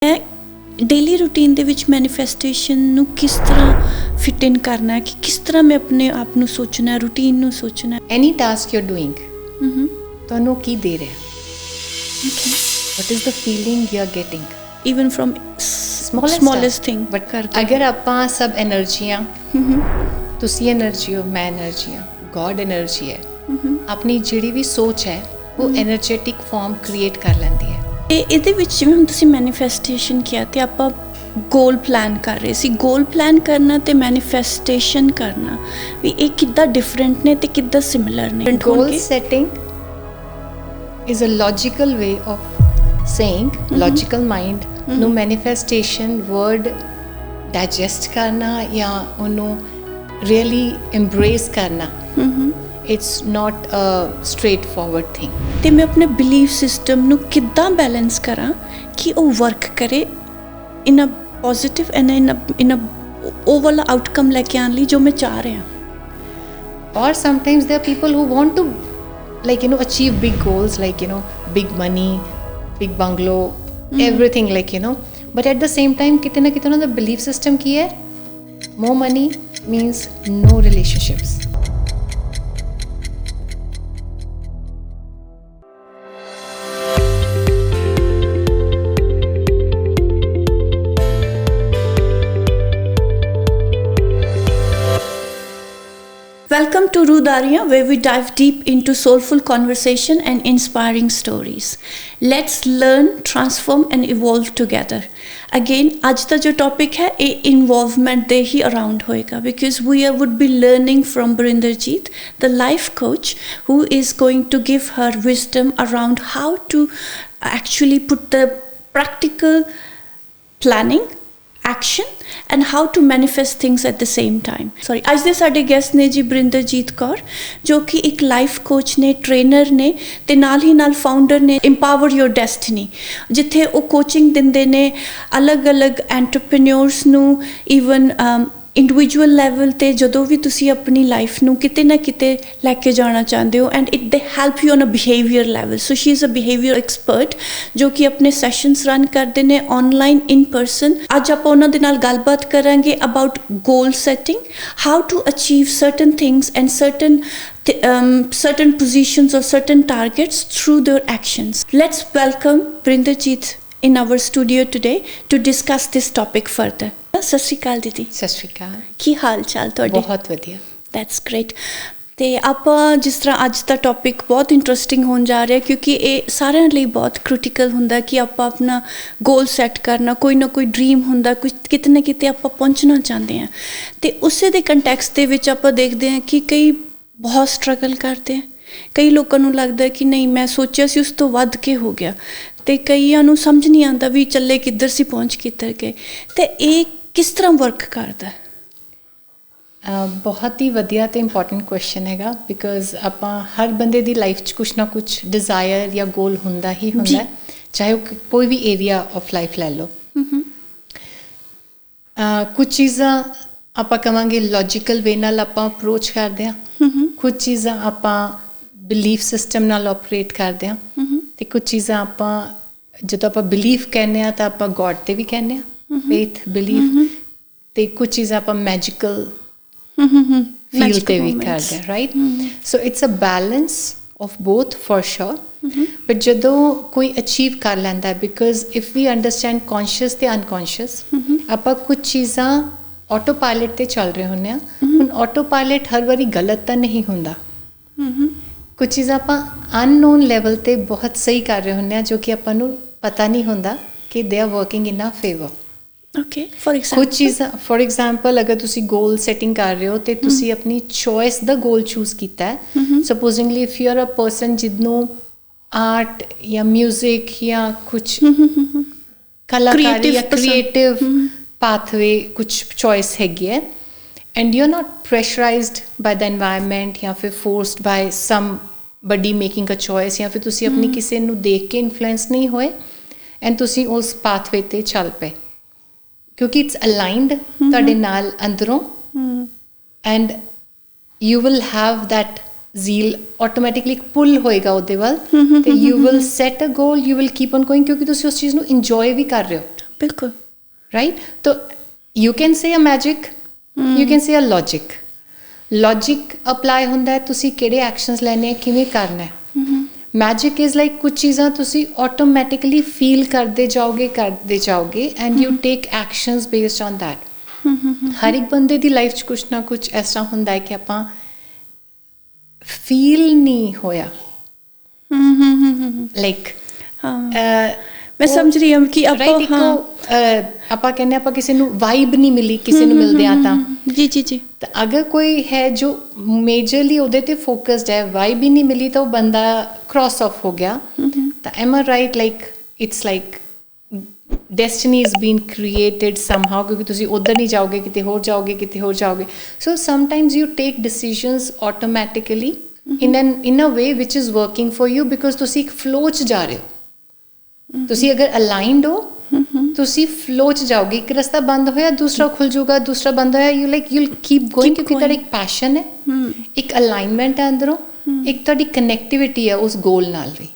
Daily routine ਦੇ ਵਿੱਚ manifestation ਨੂੰ ਕਿਸ ਤਰ੍ਹਾਂ ਫਿਟ ਇਨ ਕਰਨਾ ਹੈ ਕਿ ਕਿਸ ਤਰ੍ਹਾਂ ਮੈਂ ਆਪਣੇ ਆਪ ਨੂੰ ਸੋਚਣਾ ਰੂਟੀਨ ਨੂੰ ਸੋਚਣਾ ਐਨੀ ਟਾਸਕ ਯੂ ਆਰ ਡੂਇੰਗ ਤੁਹਾਨੂੰ ਕੀ ਦੇ ਰਿਹਾ what is the feeling you are getting even from smallest thing but ਅਗਰ ਆਪਾਂ ਸਭ ਐਨਰਜੀਆਂ ਤੁਸੀਂ ਐਨਰਜੀ ਹੋ ਮੈਂ ਐਨਰਜੀ ਹਾਂ ਗੋਡ ਐਨਰਜੀ ਹੈ ਆਪਣੀ ਜਿਹੜੀ ਵੀ ਸੋਚ ਹੈ ਉਹ ਐਨਰਜੈਟਿਕ ਫਾਰਮ ਕ੍ਰੀਏਟ ਕਰ ਲੈਂਦੀ ਹੈ ਇਹਦੇ ਵਿੱਚ ਜਿਵੇਂ ਹੁਣ ਤੁਸੀਂ ਮੈਨੀਫੈਸਟੇਸ਼ਨ ਕੀਤਾ ਤੇ ਆਪਾਂ ਗੋਲ ਪਲਾਨ ਕਰ ਰਹੇ ਸੀ ਗੋਲ ਪਲਾਨ ਕਰਨਾ ਤੇ ਮੈਨੀਫੈਸਟੇਸ਼ਨ ਕਰਨਾ ਵੀ ਇਹ ਕਿੱਦਾਂ ਡਿਫਰੈਂਟ ਨੇ ਤੇ ਕਿੱਦਾਂ ਸਿਮਿਲਰ ਨੇ ਗੋਲ setting is a logical way of saying logical mind ਨੂੰ manifestation word digest ਕਰਨਾ ਜਾਂ ਉਹਨੂੰ really embrace ਕਰਨਾ it's not a straightforward thing ਤੇ ਮੈਂ ਆਪਣੇ belief system ਨੂੰ ਕਿੱਦਾਂ ਬੈਲੈਂਸ ਕਰਾਂ ਕਿ ਉਹ ਵਰਕ ਕਰੇ in a positive and in a ਉਹ ਵਾਲਾ ਆਊਟਕਮ ਲੈ ਕੇ ਆਉਣ ਲਈ ਜੋ ਮੈਂ ਚਾਹ ਰਿਹਾ or sometimes there are people who want to like achieve big goals like big money big bungalow everything like but at the same time kitna na kitna the belief system ki hai more money means no relationships Welcome to Rudariya, where we dive deep into soulful conversation and inspiring stories. Let's learn, transform and evolve together. Again, आज का जो topic है ये involvement दे ही around होएगा because we would be learning from Brinderjeet, the life coach, who is going to give her wisdom around how to actually put the practical planning action and how to manifest things at the same time. ਅੱਜ ਦੇ ਸਾਡੇ guest ਨੇ ਜੀ ਬਰਿੰਦਰਜੀਤ ਕੌਰ ਜੋ ਕਿ ਇੱਕ life coach ਨੇ trainer ਨੇ ਤੇ ਨਾਲ ਹੀ ਨਾਲ ਫਾਊਂਡਰ ਨੇ ਇੰਪਾਵਰ ਯੋਰ ਡੈਸਟੀਨੀ ਜਿੱਥੇ ਉਹ ਕੋਚਿੰਗ ਦਿੰਦੇ ਨੇ ਅਲੱਗ-ਅਲੱਗ ਐਂਟਰਪ੍ਰੀਨਿਓਰਸ ਨੂੰ ਈਵਨ ਇੰਡੀਵਿਜੂਅਲ ਲੈਵਲ ਤੇ ਜਦੋਂ ਵੀ ਤੁਸੀਂ ਆਪਣੀ ਲਾਈਫ ਨੂੰ ਕਿਤੇ ਨਾ ਕਿਤੇ ਲੈ ਕੇ ਜਾਣਾ ਚਾਹੁੰਦੇ ਹੋ and it they help you on a behaviour level so she is a behaviour expert ਜੋ ਕਿ ਆਪਣੇ ਸੈਸ਼ਨਸ ਰਨ ਕਰਦੇ ਨੇ ਆਨਲਾਈਨ ਇਨ ਪਰਸਨ ਅੱਜ ਆਪਾਂ ਉਹਨਾਂ ਦੇ ਨਾਲ ਗੱਲਬਾਤ ਕਰਾਂਗੇ about goal setting how to achieve certain things and certain positions or certain targets through their actions. Let's welcome Brinderjeet in our studio today to discuss this topic further. ਸਤਿ ਸ਼੍ਰੀ ਅਕਾਲ ਦੀਦੀ ਸਤਿ ਸ਼੍ਰੀ ਅਕਾਲ ਕੀ ਹਾਲ ਚਾਲ ਤੁਹਾਡੇ ਬਹੁਤ ਵਧੀਆ ਦੈਟਸ ਗ੍ਰੇਟ ਤੇ ਆਪਾਂ ਜਿਸ ਤਰ੍ਹਾਂ ਅੱਜ ਦਾ ਟੌਪਿਕ ਬਹੁਤ ਇੰਟਰਸਟਿੰਗ ਹੋਣ ਜਾ ਰਿਹਾ ਕਿਉਂਕਿ ਇਹ ਸਾਰਿਆਂ ਲਈ ਬਹੁਤ ਕ੍ਰਿਟੀਕਲ ਹੁੰਦਾ ਕਿ ਆਪਾਂ ਆਪਣਾ ਗੋਲ ਸੈੱਟ ਕਰਨਾ ਕੋਈ ਨਾ ਕੋਈ ਡ੍ਰੀਮ ਹੁੰਦਾ ਕੁਝ ਕਿਤੇ ਨਾ ਕਿਤੇ ਆਪਾਂ ਪਹੁੰਚਣਾ ਚਾਹੁੰਦੇ ਹਾਂ ਤੇ ਉਸੇ ਦੇ ਕੰਟੈਕਸਟ ਦੇ ਵਿੱਚ ਆਪਾਂ ਦੇਖਦੇ ਹਾਂ ਕਿ ਕਈ ਬਹੁਤ ਸਟਰਗਲ ਕਰਦੇ ਆ ਕਈ ਲੋਕਾਂ ਨੂੰ ਲੱਗਦਾ ਕਿ ਨਹੀਂ ਮੈਂ ਸੋਚਿਆ ਸੀ ਉਸ ਤੋਂ ਵੱਧ ਕੇ ਹੋ ਗਿਆ ਤੇ ਕਈਆਂ ਨੂੰ ਸਮਝ ਨਹੀਂ ਆਉਂਦਾ ਵੀ ਚੱਲੇ ਕਿੱਧਰ ਸੀ ਪਹੁੰਚ ਕਿੱਧਰ ਗਏ ਤੇ ਇਹ ਕਿਸ ਤਰ੍ਹਾਂ ਵਰਕ ਕਰਦਾ ਬਹੁਤ ਹੀ ਵਧੀਆ ਤੇ ਇੰਪੋਰਟੈਂਟ ਕੁਐਸਚਨ ਹੈਗਾ ਬਿਕਾਜ਼ ਆਪਾਂ ਹਰ ਬੰਦੇ ਦੀ ਲਾਈਫ 'ਚ ਕੁਛ ਨਾ ਕੁਛ ਡਿਜ਼ਾਇਰ ਜਾਂ ਗੋਲ ਹੁੰਦਾ ਹੀ ਹੁੰਦਾ ਚਾਹੇ ਉਹ ਕੋਈ ਵੀ ਏਰੀਆ ਆਫ ਲਾਈਫ ਲੈ ਲਓ ਕੁਝ ਚੀਜ਼ਾਂ ਆਪਾਂ ਕਹਾਂਗੇ ਲੌਜੀਕਲ ਵੇ ਨਾਲ ਆਪਾਂ ਅਪਰੋਚ ਕਰਦੇ ਹਾਂ ਕੁਝ ਚੀਜ਼ਾਂ ਆਪਾਂ ਬਿਲੀਫ ਸਿਸਟਮ ਨਾਲ ਆਪਰੇਟ ਕਰਦੇ ਹਾਂ ਤੇ ਕੁਝ ਚੀਜ਼ਾਂ ਆਪਾਂ ਜਦੋਂ ਆਪਾਂ ਬਿਲੀਫ ਕਹਿੰਦੇ ਹਾਂ ਤਾਂ ਆਪਾਂ ਗੋਡ 'ਤੇ ਵੀ ਕਹਿੰਦੇ ਹਾਂ ਫੇਥ ਬਿਲੀਫ ਤੇ ਕੁਝ ਚੀਜ਼ਾਂ ਆਪਾਂ ਮੈਜੀਕਲ ਫੀਲ 'ਤੇ ਵੀ ਕਰਦੇ ਹਾਂ right so it's a balance of both for sure but ਜਦੋਂ ਕੋਈ ਅਚੀਵ ਕਰ ਲੈਂਦਾ because if we understand conscious ਤੇ ਅਨਕੌਨਸ਼ੀਅਸ ਆਪਾਂ ਕੁਝ ਚੀਜ਼ਾਂ ਆਟੋ ਪਾਇਲਟ 'ਤੇ ਚੱਲ ਰਹੇ ਹੁੰਦੇ ਹਾਂ ਹੁਣ ਆਟੋ ਪਾਇਲਟ ਹਰ ਵਾਰੀ ਗਲਤ ਤਾਂ ਨਹੀਂ ਹੁੰਦਾ ਕੁਝ ਚੀਜ਼ਾਂ ਆਪਾਂ ਅਨਨੋਨ ਲੈਵਲ 'ਤੇ ਬਹੁਤ ਸਹੀ ਕਰ ਰਹੇ ਹੁੰਦੇ ਹਾਂ ਜੋ ਕਿ ਆਪਾਂ ਨੂੰ ਪਤਾ ਨਹੀਂ ਹੁੰਦਾ ਕਿ ਦੇ ਆਰ ਵਰਕਿੰਗ ਇਨ ਆ ਫੇਵਰ ਓਕੇ ਫॉर एग्जांपल ਕੁਝ ਚੀਜ਼ਾਂ ਫॉर एग्जांपल ਅਗਰ ਤੁਸੀਂ ਗੋਲ ਸੈਟਿੰਗ ਕਰ ਰਹੇ ਹੋ ਤੇ ਤੁਸੀਂ ਆਪਣੀ ਚੋਇਸ ਦਾ ਗੋਲ ਚੂਜ਼ ਕੀਤਾ ਹੈ supposingly if you are a person ਜਿਹਨੂੰ ਆਰਟ ਜਾਂ ਮਿਊਜ਼ਿਕ ਜਾਂ ਕੁਝ ਕਲਾਕਾਰੀ ਜਾਂ ਕ੍ਰੀਏਟਿਵ ਪਾਥਵੇ ਕੁਝ ਚੋਇਸ ਹੈਗੀ ਹੈ and you are not pressurised by the environment ਜਾਂ ਫਿਰ forced by somebody making a choice ਜਾਂ ਫਿਰ ਤੁਸੀਂ ਆਪਣੀ ਕਿਸੇ ਨੂੰ ਦੇਖ ਕੇ ਇਨਫਲੂਐਂਸ ਨਹੀਂ ਹੋਏ ਐਂਡ ਤੁਸੀਂ ਉਸ ਪਾਥਵੇ 'ਤੇ ਚੱਲ ਪਏ ਕਿਉਂਕਿ ਇਟਸ ਅਲਾਈਨਡ ਤੁਹਾਡੇ ਨਾਲ ਅੰਦਰੋਂ and you will have that zeal automatically pull ਹੋਏਗਾ ਉਹਦੇ ਵੱਲ ਤੇ you will set a goal you will keep on going ਕਿਉਂਕਿ ਤੁਸੀਂ ਉਸ ਚੀਜ਼ ਨੂੰ ਇੰਜੋਏ ਵੀ ਕਰ ਰਹੇ ਹੋ बिल्कुल राइट. तो you can say a magic, you can say a logic. Logic apply ਹੁੰਦਾ ਹੈ ਤੁਸੀਂ ਕਿਹੜੇ ਐਕਸ਼ਨਸ ਲੈਣੇ, ਕਿਵੇਂ ਕਰਨਾ ਹੈ. ਮੈਜਿਕ ਇਜ਼ ਲਾਈਕ ਕੁਝ ਚੀਜ਼ਾਂ ਤੁਸੀਂ ਆਟੋਮੈਟਿਕਲੀ ਫੀਲ ਕਰਦੇ ਜਾਓਗੇ and you take actions based on that. ਹਰ ਇੱਕ ਬੰਦੇ ਦੀ ਲਾਈਫ 'ਚ ਕੁਛ ਨਾ ਕੁਛ ਇਸ ਤਰ੍ਹਾਂ ਹੁੰਦਾ ਹੈ ਕਿ ਆਪਾਂ ਫੀਲ ਨਹੀਂ ਹੋਇਆ. ਲਾਈਕ ਮੈਂ ਸਮਝ ਰਹੀ ਹਾਂ ਕਿ ਆਪਾਂ ਕਹਿੰਦੇ ਆਪਾਂ ਕਿਸੇ ਨੂੰ ਵਾਈਬ ਨਹੀਂ ਮਿਲੀ ਕਿਸੇ ਨੂੰ ਮਿਲਦੇ ਆ ਤਾਂ ਜੀ ਤਾਂ ਅਗਰ ਕੋਈ ਹੈ ਜੋ ਮੇਜਰਲੀ ਉਹਦੇ ਤੇ ਫੋਕਸਡ ਹੈ, ਵਾਈਬ ਹੀ ਨਹੀਂ ਮਿਲੀ ਤਾਂ ਉਹ ਬੰਦਾ ਕ੍ਰਾਸ ਆਫ ਹੋ ਗਿਆ. ਤਾਂ am I right, like it's like destiny is been created somehow, ਕਿਉਂਕਿ ਤੁਸੀਂ ਉੱਧਰ ਨਹੀਂ ਜਾਓਗੇ, ਕਿਤੇ ਹੋਰ ਜਾਓਗੇ. So sometimes you take decisions automatically in a way which is working for you because ਤੁਸੀਂ ਇੱਕ ਫਲੋ 'ਚ ਜਾ ਰਹੇ ਹੋ. ਤੁਸੀਂ ਅਗਰ ਅਲਾਈਨਡ ਹੋ ਤੁਸੀਂ ਫਲੋ 'ਚ ਜਾਓਗੇ. ਇੱਕ ਰਸਤਾ ਬੰਦ ਹੋਇਆ ਦੂਸਰਾ ਖੁੱਲ ਜਾਊਗਾ, ਦੂਸਰਾ ਬੰਦ ਹੋਇਆ you'll keep going ਕਿਉਂਕਿ ਤੁਹਾਡਾ ਇੱਕ ਪੈਸ਼ਨ ਹੈ, ਇੱਕ ਅਲਾਈਨਮੈਂਟ ਹੈ ਅੰਦਰੋਂ, ਇੱਕ ਤੁਹਾਡੀ ਕਨੈਕਟੀਵਿਟੀ ਹੈ ਉਸ ਗੋਲ ਨਾਲ ਵੀ.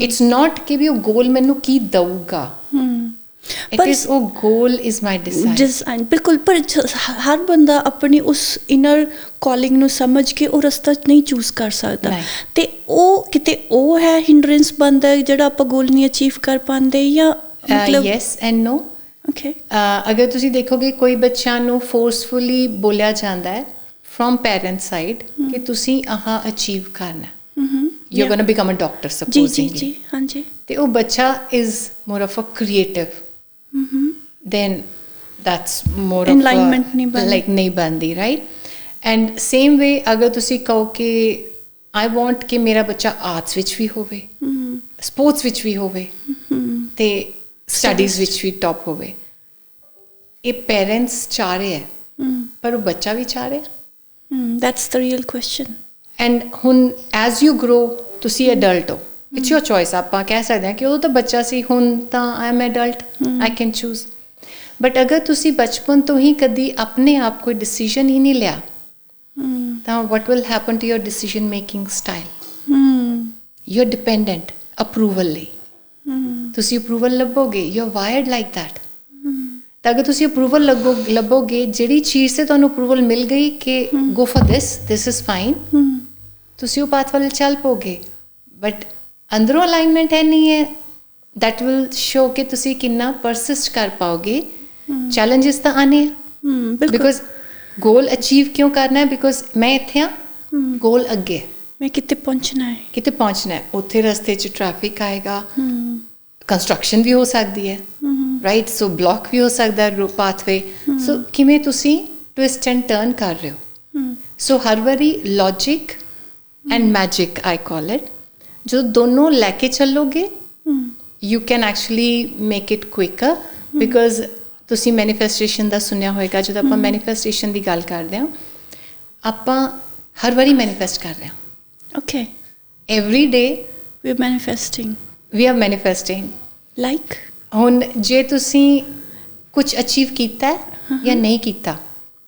ਇਟਸ ਨੋਟ ਕਿ ਵੀ ਉਹ ਗੋਲ ਮੈਨੂੰ ਕੀ ਦਊਗਾ, it is ਉਹ goal is my design. ਬਿਲਕੁਲ. ਪਰ ਹਰ ਬੰਦਾ ਆਪਣੀ ਉਸ ਇਨਰ ਕਾਲਿੰਗ ਨੂੰ ਸਮਝ ਕੇ ਉਹ ਰਸਤਾ ਨਹੀਂ ਚੂਜ਼ ਕਰ ਸਕਦਾ ਤੇ ਉਹ ਕਿਤੇ ਉਹ ਹੈ ਹਿੰਡਰੈਂਸ ਬਣਦਾ ਹੈ ਜਿਹੜਾ ਆਪਾਂ ਗੋਲ ਨਹੀਂ ਅਚੀਵ ਕਰ ਪਾਉਂਦੇ ਜਾਂ ਮਤਲਬ ਯੈਸ ਐਂਡ ਨੋ. ਓਕੇ. ਅਗਰ ਤੁਸੀਂ ਦੇਖੋਗੇ ਕੋਈ ਬੱਚਿਆਂ ਨੂੰ ਫੋਰਸਫੁਲੀ ਬੋਲਿਆ ਜਾਂਦਾ ਹੈ ਫਰੋਮ ਪੈਰੈਂਟਸ ਸਾਈਡ ਕਿ ਤੁਸੀਂ ਆਹ ਅਚੀਵ ਕਰਨਾ, you're going to become a doctor supposedly. ਜੀ ਹਾਂਜੀ. ਤੇ ਉਹ ਬੱਚਾ is more of a creative. then that's more alignment ਨਹੀਂ ਬਣਦੀ right. and same way ਅਗਰ ਤੁਸੀਂ ਕਹੋ ਕਿ I want ਕਿ ਮੇਰਾ ਬੱਚਾ ਆਰਟਸ ਵਿੱਚ ਵੀ ਹੋਵੇ, ਸਪੋਰਟਸ ਵਿੱਚ ਵੀ ਹੋਵੇ ਤੇ ਸਟੱਡੀਜ਼ ਵਿੱਚ ਵੀ ਟੌਪ ਹੋਵੇ, ਇਹ ਪੇਰੈਂਟਸ ਚਾਹ ਰਹੇ ਹੈ ਪਰ ਉਹ ਬੱਚਾ ਵੀ ਚਾਹ ਰਿਹਾ. that's the real question. and ਹੁਣ as you grow ਤੁਸੀਂ ਅਡਲਟ ਹੋ, ਇਟਸ ਯੋਰ ਚੋਇਸ. ਆਪਾਂ ਕਹਿ ਸਕਦੇ ਹਾਂ ਕਿ ਉਦੋਂ ਤਾਂ ਬੱਚਾ ਸੀ, ਹੁਣ ਤਾਂ I am adult, I can choose. But ਅਗਰ ਤੁਸੀਂ ਬਚਪਨ ਤੋਂ ਹੀ ਕਦੀ ਆਪਣੇ ਆਪ ਕੋਈ ਡਿਸੀਜ਼ਨ ਹੀ ਨਹੀਂ ਲਿਆ ਤਾਂ what will happen to your decision making style? you're dependent approval ਲਈ. ਤੁਸੀਂ approval ਲੱਭੋਗੇ, you're wired like that. ਤਾਂ ਅਗਰ ਤੁਸੀਂ ਅਪਰੂਵਲ ਲੱਭੋਗੇ, ਜਿਹੜੀ ਚੀਜ਼ 'ਤੇ ਤੁਹਾਨੂੰ ਅਪਰੂਵਲ ਮਿਲ ਗਈ ਕਿ go for this is fine, ਤੁਸੀਂ ਉਹ ਪਾਥ ਵੱਲ ਚੱਲ ਪੋਗੇ. ਬਟ ਅੰਦਰੋਂ ਅਲਾਈਨਮੈਂਟ ਹੈ ਨਹੀਂ ਹੈ, that will show ਕਿ ਤੁਸੀਂ ਕਿੰਨਾ ਪਰਸਿਸਟ ਕਰ ਪਾਓਗੇ. ਚੈਲੰਜਸ ਤਾਂ ਆਣੇ ਹੈ ਬਿਕੋਜ਼ ਗੋਲ ਅਚੀਵ ਕਿਉਂ ਕਰਨਾ ਹੈ, ਬਿਕੋਜ਼ ਮੈਂ ਇੱਥੇ ਹਾਂ, ਗੋਲ ਅੱਗੇ, ਮੈਂ ਕਿਤੇ ਪਹੁੰਚਣਾ ਹੈ. ਉੱਥੇ ਰਸਤੇ 'ਚ ਟ੍ਰੈਫਿਕ ਆਏਗਾ, ਕੰਸਟਰਕਸ਼ਨ ਵੀ ਹੋ ਸਕਦੀ ਹੈ ਰਾਈਟ. ਸੋ ਬਲੌਕ ਵੀ ਹੋ ਸਕਦਾ ਪਾਥਵੇ. ਸੋ ਕਿਵੇਂ ਤੁਸੀਂ ਟਵਿਸਟ ਐਂਡ ਟਰਨ ਕਰ ਰਹੇ ਹੋ. ਸੋ ਹਰ ਵਾਰੀ logic and magic I call it, ਜੋ ਦੋਨੋਂ ਲੈ ਕੇ ਚੱਲੋਗੇ you can actually make it quicker. Because ਤੁਸੀਂ ਮੈਨੀਫੈਸਟੇਸ਼ਨ ਦਾ ਸੁਣਿਆ ਹੋਏਗਾ, ਜਦੋਂ ਆਪਾਂ ਮੈਨੀਫੈਸਟੇਸ਼ਨ ਦੀ ਗੱਲ ਕਰਦੇ ਹਾਂ ਆਪਾਂ ਹਰ ਵਾਰੀ ਮੈਨੀਫੈਸਟ ਕਰ ਰਹੇ ਹਾਂ. Okay. Every day we are manifesting like ਹੁਣ ਜੇ ਤੁਸੀਂ ਕੁਝ ਅਚੀਵ ਕੀਤਾ ਹੈ ਜਾਂ ਨਹੀਂ ਕੀਤਾ,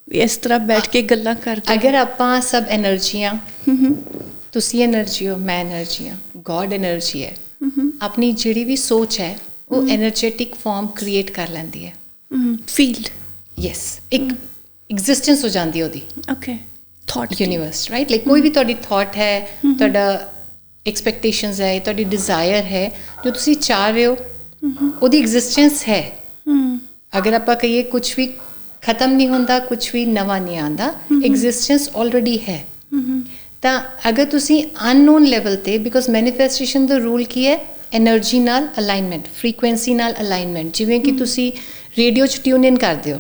ਇਸ ਤਰ੍ਹਾਂ ਬੈਠ ਕੇ ਗੱਲਾਂ ਕਰਦੇ, ਅਗਰ ਆਪਾਂ ਸਭ ਐਨਰਜੀਆਂ, ਤੁਸੀਂ ਐਨਰਜੀ ਹੋ, ਮੈਂ ਐਨਰਜੀ ਹਾਂ, ਗੋਡ ਐਨਰਜੀ ਹੈ, ਆਪਣੀ ਜਿਹੜੀ ਵੀ ਸੋਚ ਹੈ ਉਹ ਐਨਰਜੈਟਿਕ ਫਾਰਮ ਕ੍ਰੀਏਟ ਕਰ ਲੈਂਦੀ ਹੈ. ਫੀਲਡ ਯੈਸ, ਇੱਕ ਐਗਜ਼ਿਸਟੈਂਸ ਹੋ ਜਾਂਦੀ ਉਹਦੀ. Okay. Thought universe right. Like ਕੋਈ ਵੀ ਤੁਹਾਡੀ ਥਾਟ ਹੈ, ਤੁਹਾਡਾ ਐਕਸਪੈਕਟੇਸ਼ਨਸ ਹੈ, ਤੁਹਾਡੀ ਡਿਜ਼ਾਇਰ ਹੈ, ਜੋ ਤੁਸੀਂ ਚਾਹ ਰਹੇ ਹੋ ਉਹਦੀ ਐਗਜ਼ਿਸਟੈਂਸ ਹੈ. ਅਗਰ ਆਪਾਂ ਕਹੀਏ ਕੁਝ ਵੀ ਖਤਮ ਨਹੀਂ ਹੁੰਦਾ, ਕੁਝ ਵੀ ਨਵਾਂ ਨਹੀਂ ਆਉਂਦਾ, ਐਗਜ਼ਿਸਟੈਂਸ ਆਲਰੇਡੀ ਹੈ. ਤਾਂ ਅਗਰ ਤੁਸੀਂ ਅਨਨੋਨ ਲੈਵਲ 'ਤੇ, ਬਿਕੋਜ਼ ਮੈਨੀਫੈਸਟੇਸ਼ਨ ਦਾ ਰੂਲ ਕੀ ਹੈ, ਐਨਰਜੀ ਨਾਲ ਅਲਾਈਨਮੈਂਟ, ਫਰੀਕੁਐਂਸੀ ਨਾਲ ਅਲਾਈਨਮੈਂਟ. ਜਿਵੇਂ ਕਿ ਤੁਸੀਂ ਰੇਡੀਓ 'ਚ ਟਿਊਨ ਇਨ ਕਰਦੇ ਹੋ,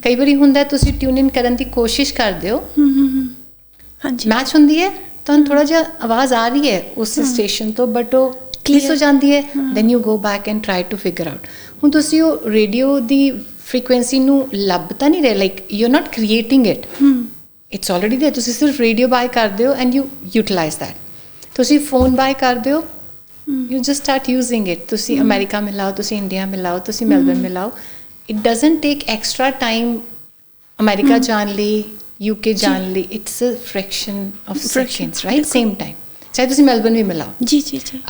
ਕਈ ਵਾਰੀ ਹੁੰਦਾ ਤੁਸੀਂ ਟਿਊਨ ਇਨ ਕਰਨ ਦੀ ਕੋਸ਼ਿਸ਼ ਕਰਦੇ ਹੋ, ਹਾਂਜੀ ਮੈਚ ਹੁੰਦੀ ਹੈ, ਤੁਹਾਨੂੰ ਥੋੜ੍ਹਾ ਜਿਹਾ ਆਵਾਜ਼ ਆ ਰਹੀ ਹੈ ਉਸ ਸਟੇਸ਼ਨ ਤੋਂ, ਬਟ ਉਹ ਕਲੀਅਰ ਹੋ ਜਾਂਦੀ ਹੈ, then you go back and try to figure out. ਹੁਣ ਤੁਸੀਂ ਉਹ ਰੇਡੀਓ ਦੀ ਫਰੀਕੁਐਂਸੀ ਨੂੰ ਲੱਭ ਤਾਂ ਨਹੀਂ ਰਹੇ, like you are not creating it, it's already there. ਤੁਸੀਂ ਸਿਰਫ ਰੇਡੀਓ ਬਾਏ ਕਰਦੇ ਹੋ ਐਂਡ ਯੂ ਯੂਟੀਲਾਈਜ਼ ਦੈਟ. ਤੁਸੀਂ ਫੋਨ ਬਾਏ ਕਰਦੇ ਹੋ, you just start using it. ਤੁਸੀਂ ਅਮਰੀਕਾ ਮਿਲਾਓ, ਤੁਸੀਂ ਇੰਡੀਆ ਮਿਲਾਓ, ਤੁਸੀਂ ਮੈਲਬਰਨ ਮਿਲਾਓ. It doesn't take extra time America ਜਾਣ ਲਈ, UK ਜਾਣ ਲਈ. It's a fraction of seconds right. Same time ਚਾਹੇ ਤੁਸੀਂ ਮੈਲਬਰਨ ਵੀ ਮਿਲਾਓ, ਜੀ,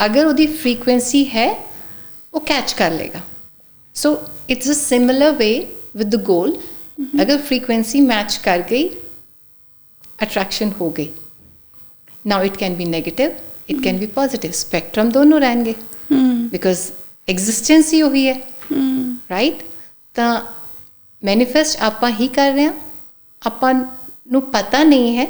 ਅਗਰ ਉਹਦੀ ਫ੍ਰੀਕੁਐਂਸੀ ਹੈ ਉਹ ਕੈਚ ਕਰ ਲੇਗਾ. So it's a similar way with the goal. अगर frequency match कर गई, attraction हो गई. Now it can be negative, it can be positive. Spectrum दोनों रहेंगे. Because existence ही वही है. Right? ਤਾਂ manifest ਆਪਾਂ ਹੀ ਕਰ ਰਹੇ ਹਾਂ, ਆਪਾਂ ਨੂੰ ਪਤਾ ਨਹੀਂ ਹੈ.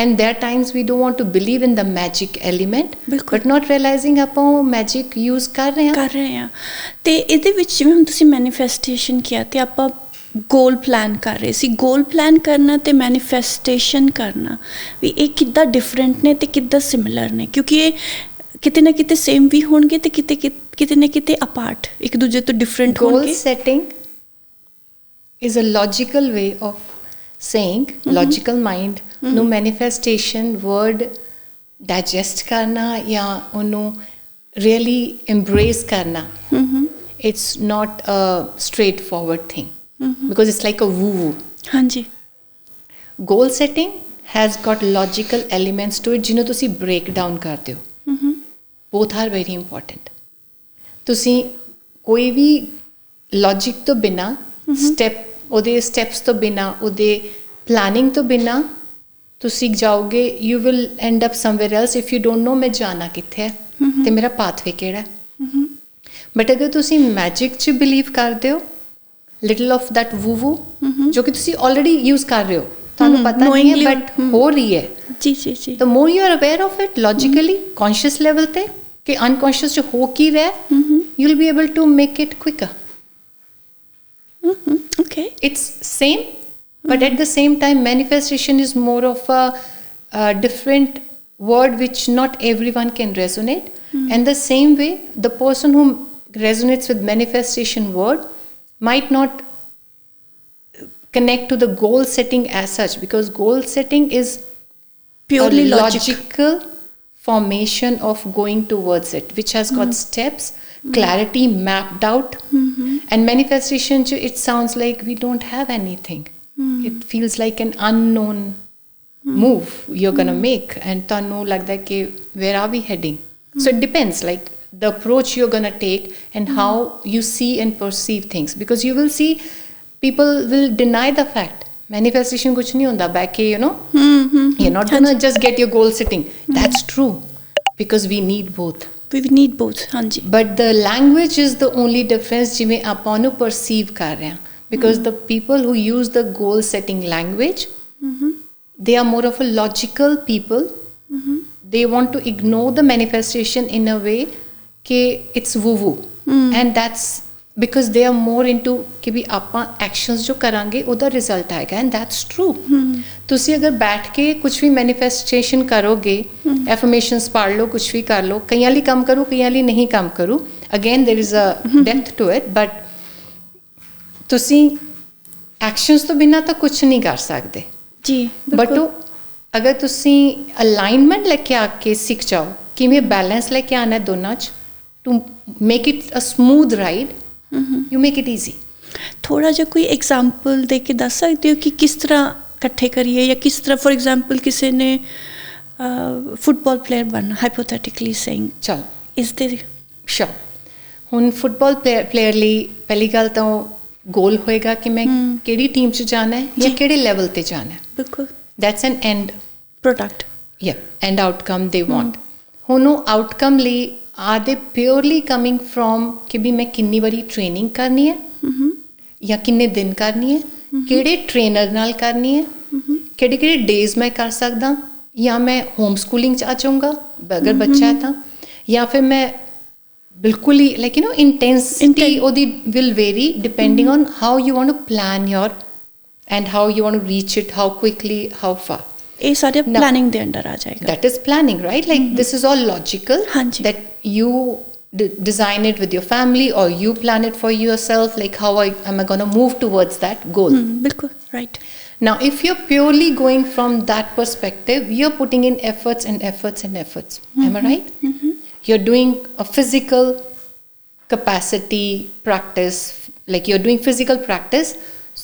And there are times we don't want to believe in the magic element, but not realizing ਆਪਾਂ ਉਹ magic use ਕਰ ਰਹੇ ਹਾਂ. ਤੇ ਇਹਦੇ ਵਿੱਚ ਜਿਵੇਂ ਹੁਣ ਤੁਸੀਂ ਮੈਨੀਫੈਸਟੇਸ਼ਨ ਕਿਹਾ ਤੇ ਆਪਾਂ ਗੋਲ ਪਲਾਨ ਕਰ ਰਹੇ ਸੀ. ਗੋਲ ਪਲਾਨ ਕਰਨਾ ਤੇ ਮੈਨੀਫੈਸਟੇਸ਼ਨ ਕਰਨਾ ਵੀ ਇਹ ਕਿੱਦਾਂ ਡਿਫਰੈਂਟ ਨੇ ਤੇ ਕਿੱਦਾਂ ਸਿਮਿਲਰ ਨੇ, ਕਿਉਂਕਿ ਇਹ ਕਿਤੇ ਨਾ ਕਿਤੇ ਸੇਮ ਵੀ ਹੋਣਗੇ ਤੇ ਕਿਤੇ ਨਾ ਕਿਤੇ ਅਪਾਰਟ, ਇੱਕ ਦੂਜੇ ਤੋਂ ਡਿਫਰੈਂਟ ਹੋਣਗੇ. ਗੋਲ setting is a logical way of saying, logical mind ਨੂੰ manifestation word digest ਕਰਨਾ ਜਾਂ ਉਹਨੂੰ really embrace ਕਰਨਾ. It's not a straightforward thing because it's like a woo-woo. ਹਾਂਜੀ. Goal setting has got logical elements to it ਜਿਹਨੂੰ ਤੁਸੀਂ break down ਕਰਦੇ ਹੋ. Both are very important. ਤੁਸੀਂ ਕੋਈ ਵੀ logic ਤੋਂ ਬਿਨਾਂ ਉਹਦੇ ਸਟੈਪਸ ਤੋਂ ਬਿਨਾਂ, ਉਹਦੇ ਪਲਾਨਿੰਗ ਤੋਂ ਬਿਨਾਂ ਤੁਸੀਂ ਜਾਓਗੇ, you will and up somewhere else if you don't know ਮੈਂ ਜਾਣਾ ਕਿੱਥੇ ਹੈ ਤੇ ਮੇਰਾ ਪਾਥਵੇ ਕਿਹੜਾ ਹੈ. ਬਟ ਅਗਰ ਤੁਸੀਂ ਮੈਜਿਕ 'ਚ ਬਿਲੀਵ ਕਰਦੇ ਹੋ, ਲਿਟਲ ਆਫ ਦੈਟ ਵੂ ਜੋ ਕਿ ਤੁਸੀਂ ਆਲਰੇਡੀ ਯੂਜ਼ ਕਰ ਰਹੇ ਹੋ, ਤੁਹਾਨੂੰ ਪਤਾ ਨਹੀਂ ਹੈ ਬਟ ਹੋ ਰਹੀ ਹੈ. ਜੀ. the more you are aware of it logically, conscious level ਤੇ ਕਿ unconscious 'ਚ ਹੋ ਕੀ ਰਿਹਾ, you will be able to make it quicker. Okay. It's same, but at the same time manifestation is more of a different word which not everyone can resonate. And the same way the person who resonates with manifestation word might not connect to the goal setting as such, because goal setting is purely a logical formation of going towards it, which has got steps, clarity mapped out. And manifestation, it sounds like we don't have anything. It feels like an unknown move you're going to make, and tanu lagda ke where are we heading. So it depends, like the approach you're going to take and how you see and perceive things, because you will see people will deny the fact manifestation kuch nahi hunda back ke, you know. You're not going to just get your goal setting. That's true, because we need both. We need both. ਹਾਂਜੀ. But the language is the only difference ਜਿਵੇਂ ਆਪਾਂ ਨੂੰ perceive ਕਰ ਰਹੇ ਹਾਂ, because the people who use the goal setting language, they are more of a logical people. They want to ignore the manifestation in a way ਕਿ it's woo woo, and that's because they are more into ਕਿ ਵੀ ਆਪਾਂ actions ਜੋ ਕਰਾਂਗੇ ਉਹਦਾ result ਆਏਗਾ, and that's true. ਤੁਸੀਂ ਅਗਰ ਬੈਠ ਕੇ ਕੁਝ ਵੀ ਮੈਨੀਫੈਸਟੇਸ਼ਨ ਕਰੋਗੇ, ਐਫਰਮੇਸ਼ਨਸ ਪੜ੍ਹ ਲਓ, ਕੁਝ ਵੀ ਕਰ ਲਓ, ਕਈਆਂ ਲਈ ਕੰਮ ਕਰੂ, ਕਈਆਂ ਲਈ ਨਹੀਂ ਕੰਮ ਕਰੂ. Again there is a depth to it, but ਤੁਸੀਂ ਐਕਸ਼ਨਸ ਤੋਂ ਬਿਨਾਂ ਤਾਂ ਕੁਝ ਨਹੀਂ ਕਰ ਸਕਦੇ. ਜੀ. ਬਟ ਅਗਰ ਤੁਸੀਂ ਅਲਾਈਨਮੈਂਟ ਲੈ ਕੇ ਆ ਕੇ ਸਿੱਖ ਜਾਓ ਕਿਵੇਂ ਬੈਲੈਂਸ ਲੈ ਕੇ ਆਉਣਾ ਦੋਨਾਂ 'ਚ, to make it a smooth ride, you make it easy. ਥੋੜ੍ਹਾ ਜਿਹਾ ਕੋਈ ਐਗਜ਼ਾਮਪਲ ਦੇ ਕੇ ਦੱਸ ਸਕਦੇ ਹੋ ਕਿ ਕਿਸ ਤਰ੍ਹਾਂ ਇਕੱਠੇ ਕਰੀਏ, ਜਾਂ ਕਿਸ ਤਰ੍ਹਾਂ, ਫੋਰ ਐਗਜ਼ਾਮਪਲ ਕਿਸੇ ਨੇ ਫੁੱਟਬਾਲ ਪਲੇਅਰ ਬਣਨਾ, ਹਾਈਪੋਥੈਟਿਕਲੀ ਸੇਇੰਗ, ਚਲ ਇਸ ਦੇ ਸ਼ੋਰ. ਹੁਣ ਫੁੱਟਬਾਲ ਪਲੇਅਰ ਲਈ ਪਹਿਲੀ ਗੱਲ ਤਾਂ ਗੋਲ ਹੋਏਗਾ ਕਿ ਮੈਂ ਕਿਹੜੀ ਟੀਮ 'ਚ ਜਾਣਾ ਹੈ ਜਾਂ ਕਿਹੜੇ ਲੈਵਲ 'ਤੇ ਜਾਣਾ ਹੈ. ਬਿਲਕੁਲ. That's N and product. And outcome they want. ਹੁਣ ਉਹ ਆਊਟਕਮ ਲਈ ਆਰ ਦੇ ਪਿਓਰਲੀ ਕਮਿੰਗ ਫਰੋਮ ਕਿ ਵੀ ਮੈਂ ਕਿੰਨੀ ਵਾਰੀ ਟ੍ਰੇਨਿੰਗ ਕਰਨੀ ਹੈ ਜਾਂ ਕਿੰਨੇ ਦਿਨ ਕਰਨੀ ਹੈ, ਕਿਹੜੇ ਟ੍ਰੇਨਰ ਨਾਲ ਕਰਨੀ ਹੈ, ਕਿਹੜੇ ਕਿਹੜੇ ਡੇਜ਼ ਮੈਂ ਕਰ ਸਕਦਾ, ਜਾਂ ਮੈਂ ਹੋਮ ਸਕੂਲਿੰਗ 'ਚ ਆ ਜਾਊਂਗਾ ਅਗਰ ਬੱਚਾ ਹੈ ਤਾਂ, ਜਾਂ ਫਿਰ ਮੈਂ ਬਿਲਕੁਲ ਹੀ ਲਾਈਕ ਯੂ ਨੋ ਇੰਟੈਂਸਿਟੀ ਉਹਦੀ will very depending on how you want to plan your and how you want to reach it, how quickly, how far. ਇਹ ਸਾਰੇ ਪਲਾਨਿੰਗ ਦੇ ਅੰਡਰ ਆ ਜਾਏਗਾ. That is planning, right? Like this is all logical. That you design it with your family or you plan it for yourself. Like how am I going to move towards that goal? बिल्कुल right. Now, if you're purely going from that perspective, you're putting in efforts and efforts and efforts. Am I right? You're doing a physical capacity practice. Like you're doing physical practice.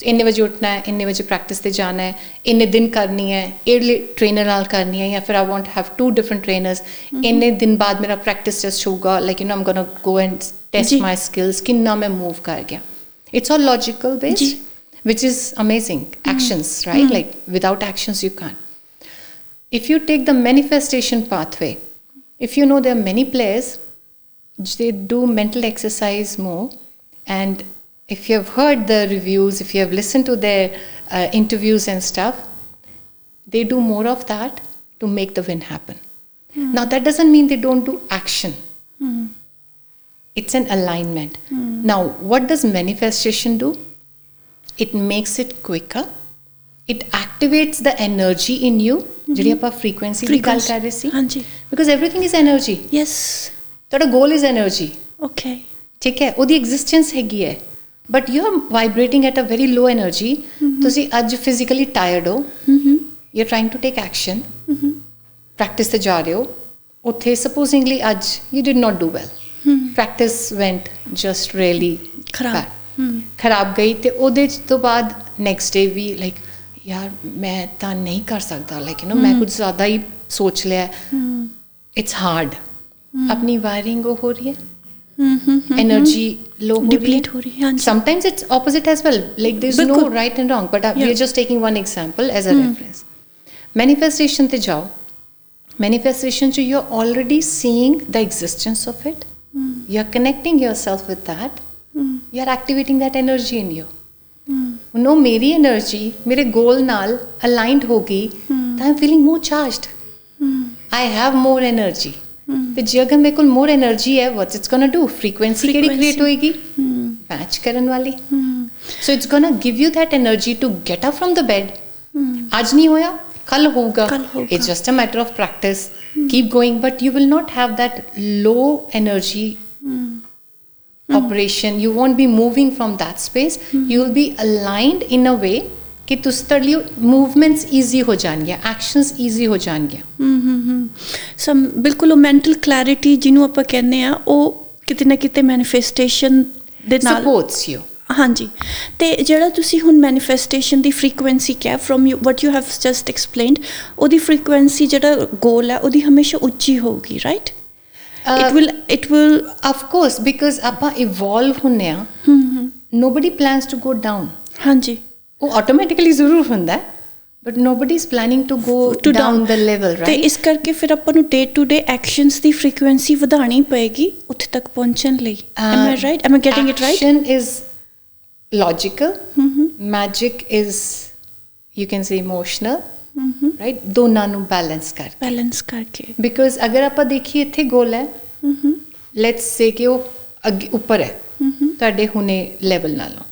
ਇੰਨੇ ਵਜੇ ਉੱਠਣਾ ਹੈ, ਇੰਨੇ ਵਜੇ practice ਤੇ ਜਾਣਾ ਹੈ, ਇੰਨੇ ਦਿਨ ਕਰਨੀ ਹੈ, ਇਹ ਟ੍ਰੇਨਰ ਨਾਲ ਕਰਨੀ ਹੈ, ਜਾਂ ਫਿਰ I want have 2 different trainers, ਇੰਨੇ ਦਿਨ ਬਾਅਦ ਮੇਰਾ ਪ੍ਰੈਕਟਿਸ ਟੈਸਟ ਹੋਊਗਾ, like Aam ਗੋਣਾ go and test my skills, ਕਿੰਨਾ ਮੈਂ ਮੂਵ ਕਰ ਗਿਆ. It's all logical based, which is amazing. Actions, right? Like without actions you can't. If you take the manifestation pathway, if you know there are many players, they do mental exercise more, and if you have heard the reviews, if you have listened to their interviews and stuff, they do more of that to make the win happen. Now that doesn't mean they don't do action. It's an alignment. Now what does manifestation do? It makes it quicker. It activates the energy in you. ਜਿਹੜੀ ਆਪਾਂ frequency ਦੀ ਗੱਲ ਕਰ ਰਹੇ ਸੀ. ਹਾਂਜੀ. Because everything is energy. Yes. ਤੁਹਾਡਾ goal is energy. Okay. ਠੀਕ ਹੈ, ਉਹਦੀ ਐਗਜ਼ਿਸਟੈਂਸ ਹੈਗੀ ਹੈ, but you are vibrating at a very low energy. ਤੁਸੀਂ ਅੱਜ ਫਿਜ਼ੀਕਲੀ ਟਾਇਰਡ ਹੋ, you are trying to take action, practice ਤੇ ਜਾ ਰਹੇ ਹੋ, ਉੱਥੇ ਸਪੋਜ਼ਿੰਗਲੀ ਅੱਜ you did not do well, practice went just really ਖਰਾਬ ਗਈ, ਤੇ ਉਹਦੇ ਤੋਂ ਬਾਅਦ ਨੈਕਸਟ ਡੇ ਵੀ ਲਾਈਕ ਯਾਰ ਮੈਂ ਤਾਂ ਨਹੀਂ ਕਰ ਸਕਦਾ, ਲਾਈਕ ਮੈਂ ਕੁਝ ਜ਼ਿਆਦਾ ਹੀ ਸੋਚ ਲਿਆ. It's hard. ਆਪਣੀ ਵਾਇਰਿੰਗ ਉਹ ਹੋ ਰਹੀ ਹੈ, energy low deplete ho rahi hai. Sometimes it's opposite as well, like there's no right and wrong, but we are just taking one example as a reference. Manifestation te jao, manifestation you are already seeing the existence of it, you are connecting yourself with that, you are activating that energy in you. No, meri energy mere goal naal aligned hogi, then I'm feeling more charged, I have more energy. ਤੇ ਜੇ ਅਗਰ ਮੇਰੇ ਕੋਲ more energy ਹੈ, what's it's gonna do, frequency ਕਿਹੜੀ create ਹੋਏਗੀ, match ਕਰਨ ਵਾਲੀ. So it's gonna give you that energy to get up from the bed. ਅੱਜ ਨਹੀਂ ਹੋਇਆ, ਕੱਲ ਹੋਊਗਾ. It's just a matter of practice, keep going, but you will not have that low energy operation. You won't be moving from that space. You will be aligned in a way ਕਿ ਤੁਸੀਂ ਤੁਹਾਡੇ ਲਈ movements easy ਹੋ ਜਾਣਗੀਆਂ, actions easy ਹੋ ਜਾਣਗੀਆਂ. ਬਿਲਕੁਲ ਉਹ ਮੈਂਟਲ ਕਲੈਰਿਟੀ ਜਿਹਨੂੰ ਆਪਾਂ ਕਹਿੰਦੇ ਆ, ਉਹ ਕਿਤੇ ਨਾ ਕਿਤੇ ਮੈਨੀਫੈਸਟੇਸ਼ਨ ਦੇ ਨਾਲ ਸਪੋਰਟਸ ਯੂ. ਹਾਂਜੀ. ਤੇ ਜਿਹੜਾ ਤੁਸੀਂ ਹੁਣ ਮੈਨੀਫੈਸਟੇਸ਼ਨ ਦੀ ਫ੍ਰੀਕੁਐਂਸੀ ਕਿਹਾ, from you what you have just explained, ਉਹਦੀ ਫ੍ਰੀਕੁਐਂਸੀ ਜਿਹੜਾ ਗੋਲ ਹੈ ਉਹਦੀ ਹਮੇਸ਼ਾ ਉੱਚੀ ਹੋਊਗੀ, right? it will of course, because ਆਪਾਂ ਇਵੋਲਵ ਹੁੰਨੇ ਆ. nobody plans to go down. ਹਾਂਜੀ. ਉਹ ਆਟੋਮੈਟਿਕਲੀ ਜ਼ਰੂਰ ਹੁੰਦਾ ਹੈ, but nobody is planning to go down the level, right? ਤੇ ਇਸ ਕਰਕੇ ਫਿਰ ਆਪਾਂ ਨੂੰ ਡੇ ਟੂ ਡੇ ਐਕਸ਼ਨਸ ਦੀ ਫ੍ਰੀਕੁਐਂਸੀ ਵਧਾਉਣੀ ਪਏਗੀ ਉੱਥੇ ਤੱਕ ਪਹੁੰਚਣ ਲਈ. am I right? am I getting it right? Action is logical, magic is, you can say, emotional, right? ਦੋਨਾਂ ਨੂੰ ਬੈਲੈਂਸ ਕਰਕੇ. ਬਿਕਾਜ਼ ਅਗਰ ਆਪਾਂ ਦੇਖੀਏ ਇੱਥੇ ਗੋਲ ਹੈ, ਲੈਟਸ ਸੇ ਕਿ ਉਹ ਅੱਗੇ ਉੱਪਰ ਹੈ ਤੁਹਾਡੇ ਹੁਣੇ ਲੈਵਲ ਨਾਲੋਂ,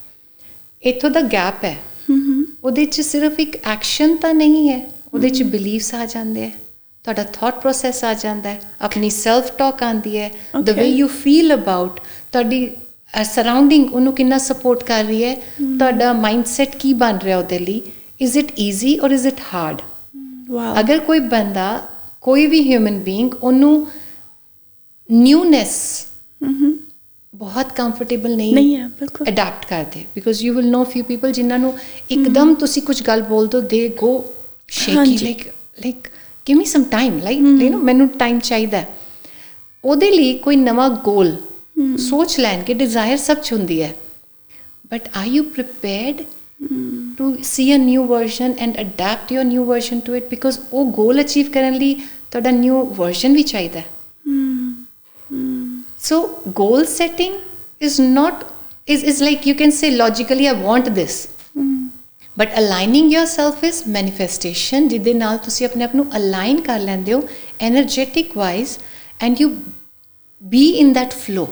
ਇੱਥੋਂ ਦਾ ਗੈਪ ਹੈ, ਉਹਦੇ 'ਚ ਸਿਰਫ ਇੱਕ ਐਕਸ਼ਨ ਤਾਂ ਨਹੀਂ ਹੈ, ਉਹਦੇ 'ਚ ਬਿਲੀਵਸ ਆ ਜਾਂਦੇ ਹੈ, ਤੁਹਾਡਾ ਥਾਟ ਪ੍ਰੋਸੈਸ ਆ ਜਾਂਦਾ ਹੈ, ਆਪਣੀ ਸੈਲਫ ਟਾਕ ਆਉਂਦੀ ਹੈ, ਦ ਵੇ ਯੂ ਫੀਲ ਅਬਾਊਟ, ਤੁਹਾਡੀ ਸਰਾਊਂਡਿੰਗ ਉਹਨੂੰ ਕਿੰਨਾ ਸਪੋਰਟ ਕਰ ਰਹੀ ਹੈ, ਤੁਹਾਡਾ ਮਾਈਂਡਸੈਟ ਕੀ ਬਣ ਰਿਹਾ ਉਹਦੇ ਲਈ, ਇਜ਼ ਇਟ ਈਜ਼ੀ ਔਰ ਇਜ਼ ਇਟ ਹਾਰਡ? ਅਗਰ ਕੋਈ ਬੰਦਾ, ਕੋਈ ਵੀ ਹਿਊਮਨ ਬੀਇੰਗ ਉਹਨੂੰ ਨਿਊਨੈਸ ਬਹੁਤ ਕੰਫਰਟੇਬਲ ਨਹੀਂ ਹੈ, ਬਿਲਕੁਲ ਅਡੈਪਟ ਕਰਦੇ, because you will know few people ਜਿਨ੍ਹਾਂ ਨੂੰ ਇੱਕਦਮ ਤੁਸੀਂ ਕੁਝ ਗੱਲ ਬੋਲ ਦੋ, they go shaky, like give me some time, like you know ਮੈਨੂੰ ਟਾਈਮ ਚਾਹੀਦਾ. ਉਹਦੇ ਲਈ ਕੋਈ ਨਵਾਂ ਗੋਲ ਸੋਚ ਲੈਣ ਕੇ ਡਿਜ਼ਾਇਰ ਸਭ 'ਚ ਹੁੰਦੀ ਹੈ, but are you prepared to see a new version and adapt your new version to it? Because ਉਹ ਗੋਲ ਅਚੀਵ ਕਰਨ ਲਈ ਤੁਹਾਡਾ ਨਿਊ ਵਰਜ਼ਨ ਵੀ ਚਾਹੀਦਾ. So goal setting is not, is like, you can say logically I want this, but aligning yourself is manifestation, ਜਿਹਦੇ ਨਾਲ ਤੁਸੀਂ ਆਪਣੇ ਆਪ ਨੂੰ align ਕਰ ਲੈਂਦੇ ਹੋ energetic wise, and you be in that flow.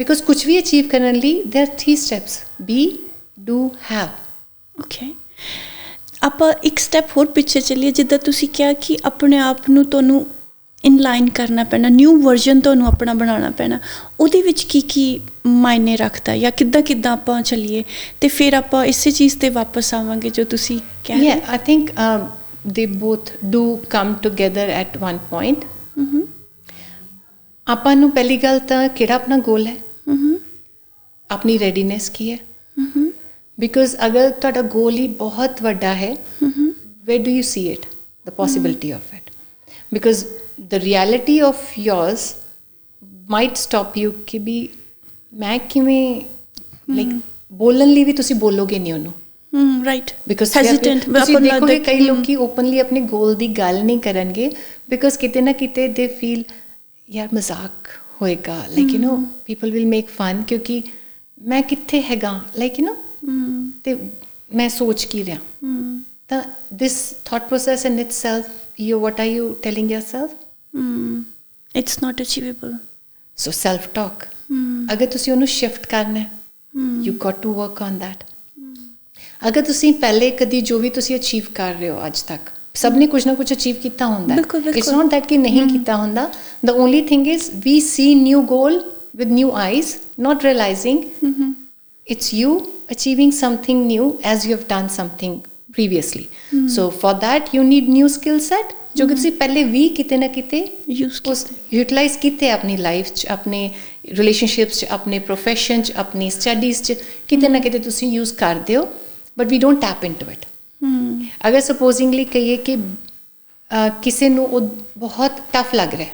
Because ਕੁਝ ਵੀ achieve ਕਰਨ ਲਈ there are 3 steps: be, do, have. Okay. ਆਪਾਂ ਇੱਕ ਸਟੈਪ ਹੋਰ ਪਿੱਛੇ ਚੱਲੀਏ. ਜਿੱਦਾਂ ਤੁਸੀਂ ਕਿਹਾ ਕਿ ਆਪਣੇ ਆਪ ਨੂੰ ਤੁਹਾਨੂੰ ਇਨਲਾਈਨ ਕਰਨਾ ਪੈਣਾ, ਨਿਊ ਵਰਜ਼ਨ ਤੁਹਾਨੂੰ ਆਪਣਾ ਬਣਾਉਣਾ ਪੈਣਾ, ਉਹਦੇ ਵਿੱਚ ਕੀ ਮਾਇਨੇ ਰੱਖਦਾ, ਜਾਂ ਕਿੱਦਾਂ ਆਪਾਂ ਚੱਲੀਏ, ਤੇ ਫਿਰ ਆਪਾਂ ਇਸੇ ਚੀਜ਼ 'ਤੇ ਵਾਪਸ ਆਵਾਂਗੇ ਜੋ ਤੁਸੀਂ ਕਹਿ ਰਹੇ? I think they both do come together at one point. ਆਪਾਂ ਨੂੰ ਪਹਿਲੀ ਗੱਲ ਤਾਂ ਕਿਹੜਾ ਆਪਣਾ ਗੋਲ ਹੈ, ਆਪਣੀ ਰੈਡੀਨੈਸ ਕੀ ਹੈ, ਬਿਕਾਜ਼ ਅਗਰ ਤੁਹਾਡਾ ਗੋਲ ਹੀ ਬਹੁਤ ਵੱਡਾ ਹੈ, where do you see it, the possibility of it? Because the reality of yours might stop you ਕਿ ਵੀ ਮੈਂ ਕਿਵੇਂ ਲਾਈਕ ਬੋਲਣ ਲਈ ਵੀ ਤੁਸੀਂ ਬੋਲੋਗੇ ਨਹੀਂ ਉਹਨੂੰ, ਰਾਈਟ, ਬਿਕਾਜ਼ ਹੈਜ਼ਿਟੈਂਟ। ਤੁਸੀਂ ਦੇਖੋਗੇ ਕਈ ਲੋਕੀ ਓਪਨਲੀ ਆਪਣੇ ਗੋਲ ਦੀ ਗੱਲ ਨਹੀਂ ਕਰਨਗੇ ਬਿਕਾਜ਼ ਕਿਤੇ ਨਾ ਕਿਤੇ ਦੇ ਫੀਲ ਯਾਰ ਮਜ਼ਾਕ ਹੋਏਗਾ, like you no people will make fun, ਕਿਉਂਕਿ ਮੈਂ ਕਿੱਥੇ ਹੈਗਾ, ਲਾਈਕ ਯੂ ਨੋ ਤੇ ਮੈਂ ਸੋਚ ਕੀ ਰਿਹਾ। ਤਾਂ this thought process in itself, you what are you telling yourself, it's not achievable. So self talk ਅਗਰ ਤੁਸੀਂ ਉਹਨੂੰ ਸ਼ਿਫਟ ਕਰਨਾ ਹੈ, you got to work on that. ਅਗਰ ਤੁਸੀਂ ਪਹਿਲੇ ਕਦੀ ਜੋ ਵੀ ਤੁਸੀਂ ਅਚੀਵ ਕਰ ਰਹੇ ਹੋ ਅੱਜ ਤੱਕ, ਸਭ ਨੇ ਕੁਝ ਨਾ ਕੁਝ ਅਚੀਵ ਕੀਤਾ ਹੁੰਦਾ, ਇਟਸ ਨਾਟ ਦੈਟ ਕਿ ਨਹੀਂ ਕੀਤਾ ਹੁੰਦਾ। The only thing is we see new goal with new eyes, not realizing it's you achieving something new as you have done something previously. So for that you need new skill set ਜੋ ਕਿ ਤੁਸੀਂ ਪਹਿਲੇ ਵੀ ਕਿਤੇ ਨਾ ਕਿਤੇ utilise ਕੀਤੇ ਆਪਣੀ life 'ਚ, ਆਪਣੇ ਰਿਲੇਸ਼ਨਸ਼ਿਪਸ 'ਚ, ਆਪਣੇ ਪ੍ਰੋਫੈਸ਼ਨ 'ਚ, ਆਪਣੀ ਸਟੱਡੀਜ਼ 'ਚ, ਕਿਤੇ ਨਾ ਕਿਤੇ ਤੁਸੀਂ ਯੂਜ਼ ਕਰਦੇ ਹੋ, but we don't tap into it. ਅਗਰ ਸਪੋਜ਼ਿੰਗਲੀ ਕਹੀਏ ਕਿ ਕਿਸੇ ਨੂੰ ਉਹ ਬਹੁਤ ਟਫ ਲੱਗ ਰਿਹਾ,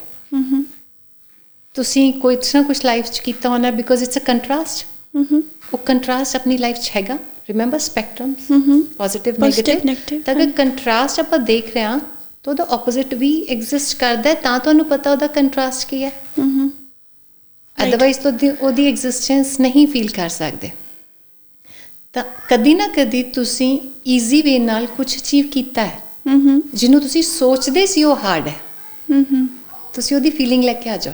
ਤੁਸੀਂ ਕੋਈ ਨਾ ਕੁਛ ਲਾਈਫ 'ਚ ਕੀਤਾ ਹੋਣਾ, ਬਿਕੋਜ਼ ਇਟਸ ਅ ਕੰਟਰਾਸਟ। ਉਹ ਕੰਟਰਾਸਟ ਆਪਣੀ ਲਾਈਫ 'ਚ ਹੈਗਾ, ਰਿਮੈਂਬਰ ਸਪੈਕਟਰਮਸ, ਪੋਜ਼ਿਟਿਵ ਨੈਗੇਟਿਵ। ਤਾਂ ਅਗਰ ਕੰਟਰਾਸਟ ਆਪਾਂ ਦੇਖ ਰਹੇ ਹਾਂ ਤਾਂ ਉਹਦਾ ਆਪੋਜ਼ਿਟ ਵੀ ਐਗਜ਼ਿਸਟ ਕਰਦਾ, ਤਾਂ ਤੁਹਾਨੂੰ ਪਤਾ ਉਹਦਾ ਕੰਟਰਾਸਟ ਕੀ ਹੈ। ਅਦਰਵਾਈਜ਼ ਤਾਂ ਉਹਦੀ ਐਗਜ਼ਿਸਟੈਂਸ ਨਹੀਂ ਫੀਲ ਕਰ ਸਕਦੇ। ਤਾਂ ਕਦੀ ਨਾ ਕਦੀ ਤੁਸੀਂ ਈਜ਼ੀ ਵੇ ਨਾਲ ਕੁਛ ਅਚੀਵ ਕੀਤਾ ਹੈ, ਜਿਹਨੂੰ ਤੁਸੀਂ ਸੋਚਦੇ ਸੀ ਉਹ ਹਾਰਡ ਹੈ, ਤੁਸੀਂ ਉਹਦੀ ਫੀਲਿੰਗ ਲੈ ਕੇ ਆ ਜਾਓ,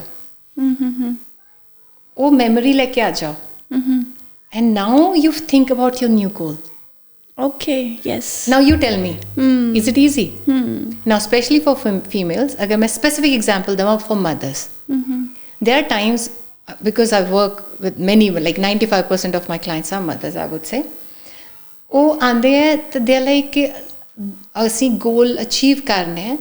ਉਹ ਮੈਮੋਰੀ ਲੈ ਕੇ ਆ ਜਾਓ, and now you think about your new goal. Okay, yes. Now you tell me, is it easy? Now, especially for females, agar main specific example dawa for mothers, there are times, because I work with many, like 95% of my clients are mothers, I would say. Oh, and they're like, ਅਸੀਂ goal achieve karne hai,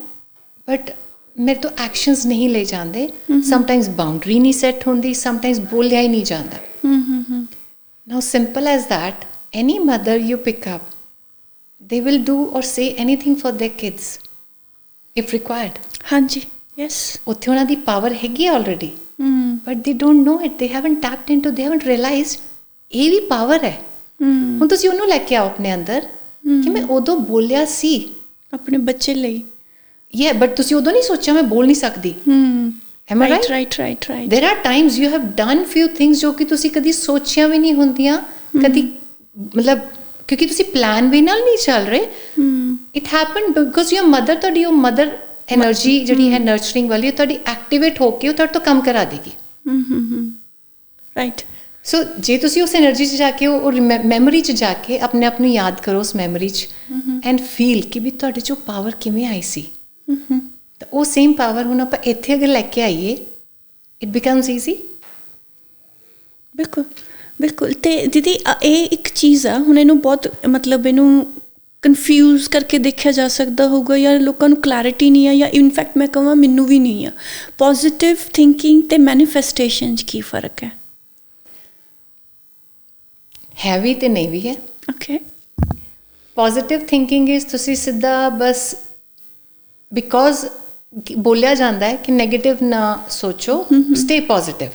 but ਮੇਰੇ ਤੋਂ actions ਨਹੀਂ ਲੈ ਜਾਂਦੇ, sometimes boundary ਨਹੀਂ set ਹੁੰਦੀ, sometimes ਬੋਲਿਆ ਹੀ ਨਹੀਂ ਜਾਂਦਾ। Now, simple as that, any mother you pick up, they will do or say anything for their kids if required. ਹਾਂਜੀ, yes. ਉੱਥੇ ਉਹਨਾਂ ਦੀ ਪਾਵਰ ਹੈਗੀ already, but they don't know it, they haven't tapped into, they haven't realized ਇਹ ਵੀ power ਹੈ। ਹੁਣ ਤੁਸੀਂ ਉਹਨੂੰ ਲੈ ਕੇ ਆਓ ਆਪਣੇ ਅੰਦਰ ਕਿ ਮੈਂ ਉਦੋਂ ਬੋਲਿਆ ਸੀ ਆਪਣੇ ਬੱਚੇ ਲਈ, ਬਟ ਤੁਸੀਂ ਉਦੋਂ ਨਹੀਂ ਸੋਚਿਆ ਮੈਂ ਬੋਲ ਨਹੀਂ ਸਕਦੀ। Am I right? Right. There are times you have done few things ਜੋ ਕਿ ਤੁਸੀਂ ਕਦੀ ਸੋਚਿਆ ਵੀ ਨਹੀਂ ਹੁੰਦੀਆਂ, ਕਦੀ ਮਤਲਬ ਕਿਉਂਕਿ ਤੁਸੀਂ ਪਲਾਨ ਵੀ ਨਾਲ ਨਹੀਂ ਚੱਲ ਰਹੇ, it happen because your mother, ਤੁਹਾਡੀ ਉਹ ਮਦਰ ਐਨਰਜੀ ਜਿਹੜੀ ਹੈ ਨਰਚਰਿੰਗ ਵਾਲੀ, ਉਹ ਤੁਹਾਡੀ ਐਕਟੀਵੇਟ ਹੋ ਕੇ ਉਹ ਤੁਹਾਡੇ ਤੋਂ ਕੰਮ ਕਰਾ ਦੇਗੀ। ਰਾਈਟ। ਸੋ ਜੇ ਤੁਸੀਂ ਉਸ ਐਨਰਜੀ 'ਚ ਜਾ ਕੇ ਉਹ ਮੈਮੋਰੀ 'ਚ ਜਾ ਕੇ ਆਪਣੇ ਆਪ ਨੂੰ ਯਾਦ ਕਰੋ ਉਸ ਮੈਮੋਰੀ 'ਚ, ਐਂਡ ਫੀਲ ਕਿ ਵੀ ਤੁਹਾਡੇ 'ਚੋਂ ਪਾਵਰ ਕਿਵੇਂ ਆਈ ਸੀ, ਤਾਂ ਉਹ ਸੇਮ ਪਾਵਰ ਹੁਣ ਆਪਾਂ ਇੱਥੇ ਅਗਰ ਲੈ ਕੇ ਆਈਏ, ਇਟ ਬਿਕਮਸ ਈਜ਼ੀ। ਬਿਲਕੁਲ। ਤੇ ਦੀਦੀ ਇਹ ਇੱਕ ਚੀਜ਼ ਆ, ਹੁਣ ਇਹਨੂੰ ਬਹੁਤ ਮਤਲਬ ਇਹਨੂੰ ਕਨਫਿਊਜ਼ ਕਰਕੇ ਦੇਖਿਆ ਜਾ ਸਕਦਾ ਹੋਊਗਾ, ਜਾਂ ਲੋਕਾਂ ਨੂੰ ਕਲੈਰਿਟੀ ਨਹੀਂ ਆ, ਜਾਂ ਇਨਫੈਕਟ ਮੈਂ ਕਹਾਂ ਮੈਨੂੰ ਵੀ ਨਹੀਂ ਆ, ਪੋਜ਼ਿਟਿਵ ਥਿੰਕਿੰਗ ਤੇ ਮੈਨੀਫੈਸਟੇਸ਼ਨ 'ਚ ਕੀ ਫਰਕ ਹੈ ਵੀ ਤੇ ਨਹੀਂ ਵੀ ਹੈ। ਓਕੇ। ਪੋਜ਼ਿਟਿਵ ਥਿੰਕਿੰਗ ਇਜ਼ ਤੁਸੀਂ ਸਿੱਧਾ ਬਸ, ਬਿਕੋਜ਼ ਬੋਲਿਆ ਜਾਂਦਾ ਹੈ ਕਿ ਨੈਗੇਟਿਵ ਨਾ ਸੋਚੋ, ਸਟੇ ਪੋਜ਼ਿਟਿਵ,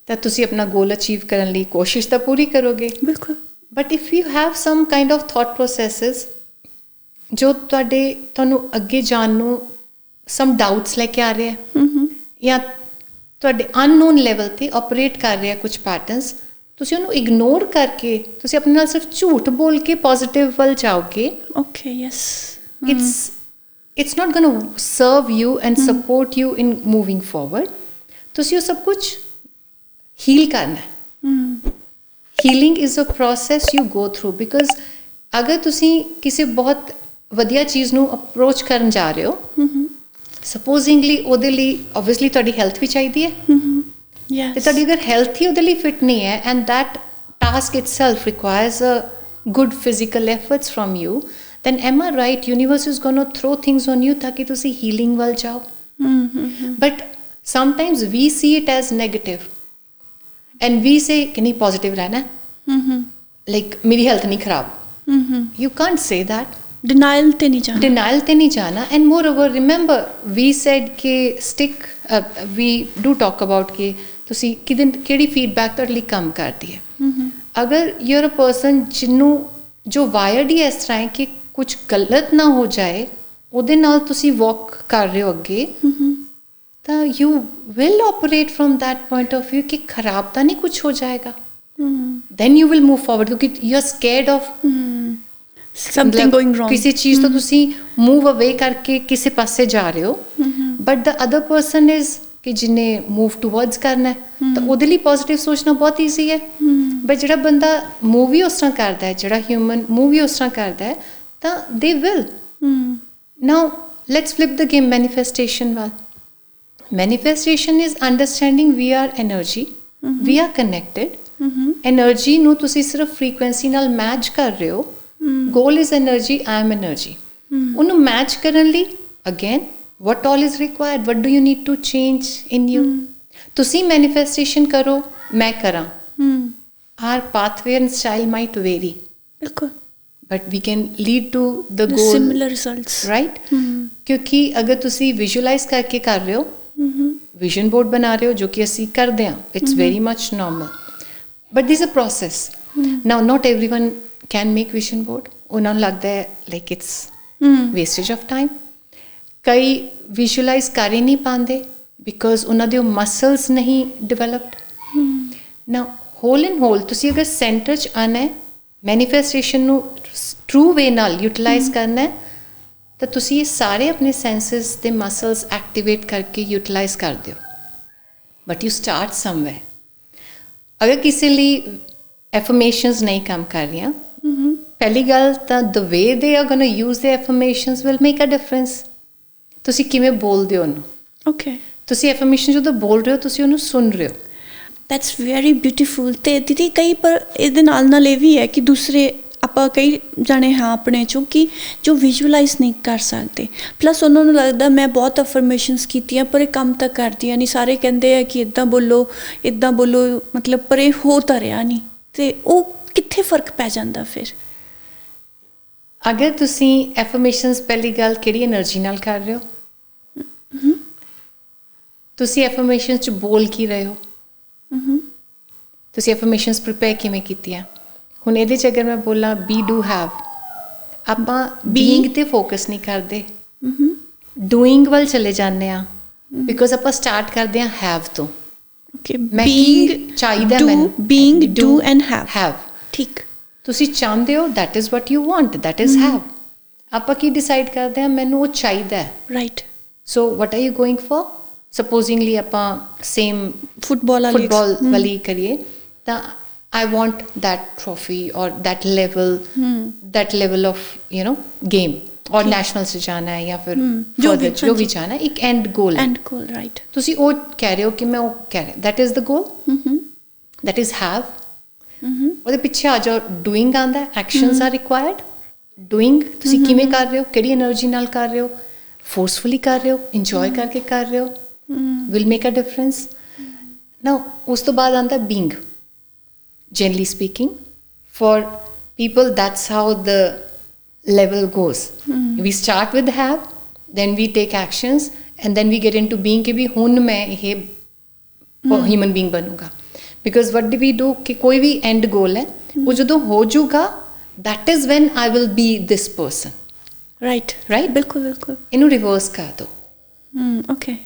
ਤਾਂ ਤੁਸੀਂ ਆਪਣਾ ਗੋਲ ਅਚੀਵ ਕਰਨ ਲਈ ਕੋਸ਼ਿਸ਼ ਤਾਂ ਪੂਰੀ ਕਰੋਗੇ। ਬਿਲਕੁਲ। But if you have some kind of thought processes ਜੋ ਤੁਹਾਨੂੰ ਅੱਗੇ ਜਾਣ ਨੂੰ ਸਮ ਡਾਊਟਸ ਲੈ ਕੇ ਆ ਰਹੇ ਹੈ, ਜਾਂ ਤੁਹਾਡੇ ਅਨਨੋਨ ਲੈਵਲ 'ਤੇ ਆਪਰੇਟ ਕਰ ਰਿਹਾ ਕੁਝ ਪੈਟਰਨਸ, ਤੁਸੀਂ ਉਹਨੂੰ ਇਗਨੋਰ ਕਰਕੇ ਤੁਸੀਂ ਆਪਣੇ ਨਾਲ ਸਿਰਫ ਝੂਠ ਬੋਲ ਕੇ ਪੋਜ਼ਿਟਿਵ ਵੱਲ ਜਾਓਗੇ। Okay, yes. it's not going to serve you and support you in moving forward. ਤੁਸੀਂ ਉਹ ਸਭ ਕੁਝ ਹੀਲ ਕਰਨਾ ਹੈ। Healing is a process you go through, because ਅਗਰ ਤੁਸੀਂ ਕਿਸੇ ਬਹੁਤ ਵਧੀਆ ਚੀਜ਼ ਨੂੰ ਅਪਰੋਚ ਕਰਨ ਜਾ ਰਹੇ ਹੋ, ਸਪੋਜ਼ਿੰਗਲੀ ਉਹਦੇ ਲਈ ਓਬਵੀਅਸਲੀ ਤੁਹਾਡੀ ਹੈਲਥ ਵੀ ਚਾਹੀਦੀ ਹੈ, ਤੇ ਤੁਹਾਡੀ ਅਗਰ ਹੈਲਥ ਹੀ ਉਹਦੇ ਲਈ ਫਿਟ ਨਹੀਂ ਹੈ, and that task itself requires a good physical efforts from you, then am I right, universe is going to throw things on you ताकि तुसी healing ਵੱਲ ਜਾਓ। But sometimes we see it as negative and we say कि नहीं positive रहना है, like ਮੇਰੀ health ਨਹੀਂ ਖਰਾਬ, you can't say that. Denial ते नहीं जाना, डिनाइल ते नहीं जाना। And moreover remember we said कि stick we do talk about कि तुसी किहड़ी फीडबैक तुहाडे लई काम करदी है। अगर यू आर अ पर्सन जिन्नू जो वायर्ड ही इस तरह है कि कुछ गलत ना हो जाए, ਉਹਦੇ ਨਾਲ ਤੁਸੀਂ ਵॉक ਕਰ ਰਹੇ ਹੋ ਅੱਗੇ, ਤਾਂ you will operate from that point of view ਕਿ ਖਰਾਬ ਤਾਂ ਨਹੀਂ ਕੁਝ ਹੋ ਜਾਏਗਾ। then you will move forward ਕਿਉਂਕਿ you are scared of something going wrong, ਕਿਸੇ ਚੀਜ਼ ਤੋਂ ਤੁਸੀਂ move away ਕਰਕੇ ਕਿਸੇ ਪਾਸੇ ਜਾ ਰਹੇ ਹੋ, but the other person is ਕਿ ਜਿਹਨੇ move towards ਕਰਨਾ ਹੈ, ਤਾਂ ਉਹਦੇ ਲਈ positive ਸੋਚਣਾ ਬਹੁਤ ਈਜ਼ੀ ਹੈ। but ਜਿਹੜਾ ਬੰਦਾ move ਹੀ ਉਸ ਤਰ੍ਹਾਂ ਕਰਦਾ ਹੈ, ਜਿਹੜਾ human move ਹੀ ਉਸ ਤਰ੍ਹਾਂ ਕਰਦਾ ਹੈ, ਤਾਂ they will। now let's flip the game manifestation ਵੱਲ। manifestation is understanding we are energy, we are connected। energy ਨੂੰ ਤੁਸੀਂ ਸਿਰਫ frequency ਨਾਲ ਮੈਚ ਕਰ ਰਹੇ ਹੋ। goal is energy, I am energy। ਉਹਨੂੰ ਮੈਚ ਕਰਨ ਲਈ again what all is required, what do you need to change in you। ਤੁਸੀਂ manifestation ਕਰੋ, ਮੈਂ ਕਰਾਂ, our pathway and style might vary, बिल्कुल, but we can lead to the goal, similar results, right। ਕਿਉਂਕਿ ਅਗਰ ਤੁਸੀਂ visualize ਕਰਕੇ ਕਰ ਰਹੇ ਹੋ, vision board ਬਣਾ ਰਹੇ ਹੋ, ਜੋ ਕਿ ਅਸੀਂ ਕਰਦੇ ਹਾਂ, it's very much normal, but this is a process। now not everyone can make vision board। ਉਹਨਾਂ ਨੂੰ ਲੱਗਦਾ ਹੈ like it's wastage of time। ਕਈ visualize ਕਰ ਹੀ ਨਹੀਂ ਪਾਉਂਦੇ because ਉਹਨਾਂ ਦੇ ਮਸਲਸ ਨਹੀਂ developed। now whole and whole ਤੁਸੀਂ ਅਗਰ ਸੈਂਟਰ 'ਚ ਆਉਣਾ ਹੈ, ਮੈਨੀਫੈਸਟੇਸ਼ਨ ਨੂੰ ਟਰੂ ਵੇ ਨਾਲ ਯੂਟੀਲਾਈਜ਼ ਕਰਨਾ ਹੈ, ਤਾਂ ਤੁਸੀਂ ਇਹ ਸਾਰੇ ਆਪਣੇ ਸੈਂਸਸ ਦੇ ਮਸਲਸ ਐਕਟੀਵੇਟ ਕਰਕੇ ਯੂਟੀਲਾਈਜ਼ ਕਰ ਦਿਓ। But you start somewhere. ਅਗਰ ਕਿਸੇ ਲਈ ਐਫਰਮੇਸ਼ਨਸ ਨਹੀਂ ਕੰਮ ਕਰ ਰਹੀਆਂ, ਪਹਿਲੀ ਗੱਲ ਤਾਂ the way they are gonna use the affirmations will make a difference. ਤੁਸੀਂ ਕਿਵੇਂ ਬੋਲਦੇ ਹੋ ਉਹਨੂੰ। ਓਕੇ, ਤੁਸੀਂ ਐਫਰਮੇਸ਼ਨ ਜਦੋਂ ਬੋਲ ਰਹੇ ਹੋ, ਤੁਸੀਂ ਉਹਨੂੰ ਸੁਣ ਰਹੇ ਹੋ। That's very beautiful. ਅਤੇ ਦੀਦੀ ਕਈ ਪਰ ਇਹਦੇ ਨਾਲ ਇਹ ਵੀ ਹੈ ਕਿ ਦੂਸਰੇ ਆਪਾਂ ਕਈ ਜਾਣੇ ਹਾਂ ਆਪਣੇ 'ਚੋਂ ਕਿ ਜੋ ਵਿਜ਼ੂਅਲਾਈਜ਼ ਨਹੀਂ ਕਰ ਸਕਦੇ, ਪਲੱਸ ਉਹਨਾਂ ਨੂੰ ਲੱਗਦਾ ਮੈਂ ਬਹੁਤ ਅਫਰਮੇਸ਼ਨਸ ਕੀਤੀਆਂ ਪਰ ਇਹ ਕੰਮ ਤਾਂ ਕਰਦੀਆਂ ਨਹੀਂ। ਸਾਰੇ ਕਹਿੰਦੇ ਆ ਕਿ ਇੱਦਾਂ ਬੋਲੋ ਮਤਲਬ ਪਰ ਇਹ ਹੋ ਤਾਂ ਰਿਹਾ ਨਹੀਂ। ਅਤੇ ਉਹ ਕਿੱਥੇ ਫਰਕ ਪੈ ਜਾਂਦਾ ਫਿਰ? ਅਗਰ ਤੁਸੀਂ ਐਫਰਮੇਸ਼ਨਸ ਪਹਿਲੀ ਗੱਲ ਕਿਹੜੀ એનર્ਜੀ ਨਾਲ ਕਰ ਰਹੇ ਹੋ, ਤੁਸੀਂ ਐਫਰਮੇਸ਼ਨਸ 'ਚ ਬੋਲ ਕੀ ਰਹੇ ਹੋ, ਤੁਸੀਂ ਐਫਰਮੇਸ਼ਨਸ ਪ੍ਰੀਪੇਅਰ ਕਿਵੇਂ ਕੀਤੀਆਂ। ਹੁਣ ਇਹਦੇ 'ਚ ਅਗਰ ਮੈਂ ਬੋਲਾਂ ਬੀ ਡੂ ਹੈਵ, ਆਪਾਂ ਬੀਇੰਗ 'ਤੇ ਫੋਕਸ ਨਹੀਂ ਕਰਦੇ, ਡੂਇੰਗ ਵੱਲ ਚਲੇ ਜਾਂਦੇ ਹਾਂ ਬਿਕੋਜ਼ ਆਪਾਂ ਸਟਾਰਟ ਕਰਦੇ ਹਾਂ ਹੈਵ ਤੋਂ। ਮੈਂ ਕੀ ਚਾਹੀਦਾ, ਮੈਨੂੰ ਬੀਇੰਗ ਡੂ ਐਂਡ ਹੈਵ। ਠੀਕ, ਤੁਸੀਂ ਚਾਹੁੰਦੇ ਹੋ, that is what you want, that is have. ਆਪਾਂ ਕੀ ਡਿਸਾਈਡ ਕਰਦੇ ਹਾਂ, ਮੈਨੂੰ ਉਹ ਚਾਹੀਦਾ ਹੈ, right. So what are you going for. Supposingly ਆਪਾਂ ਸੇਮ ਫੁੱਟਬਾਲ ਵਾਲੀ ਕਰੀਏ, ਤਾਂ I want that trophy or that level of game or national से जाना है या फिर further जो भी जाना है, एक end goal right। तुसी वो कह रहे हो कि मैं वो कह रहा, that is the goal, that is have। ਉਹਦੇ ਪਿੱਛੇ ਆ ਜਾਓ, doing ਆਂਦਾ, actions are required। doing ਤੁਸੀਂ ਕਿਵੇਂ ਕਰ ਰਹੇ ਹੋ, ਕਿਹੜੀ એનર્ਜੀ ਨਾਲ ਕਰ ਰਹੇ ਹੋ, forcefully ਕਰ ਰਹੇ ਹੋ, enjoy ਕਰਕੇ ਕਰ ਰਹੇ ਹੋ, will make a difference। now ਉਸ ਤੋਂ ਬਾਅਦ ਆਂਦਾ being। Generally speaking, for people that's how the level goes। we start with have, then we take actions, and then we get into being कि भी hun मैं ये human being बनूंगा। because what do we do कि कोई भी end goal है, वो जो हो जाऊगा, that is when I will be this person। right बिल्कुल इन्हें reverse कर दो। okay,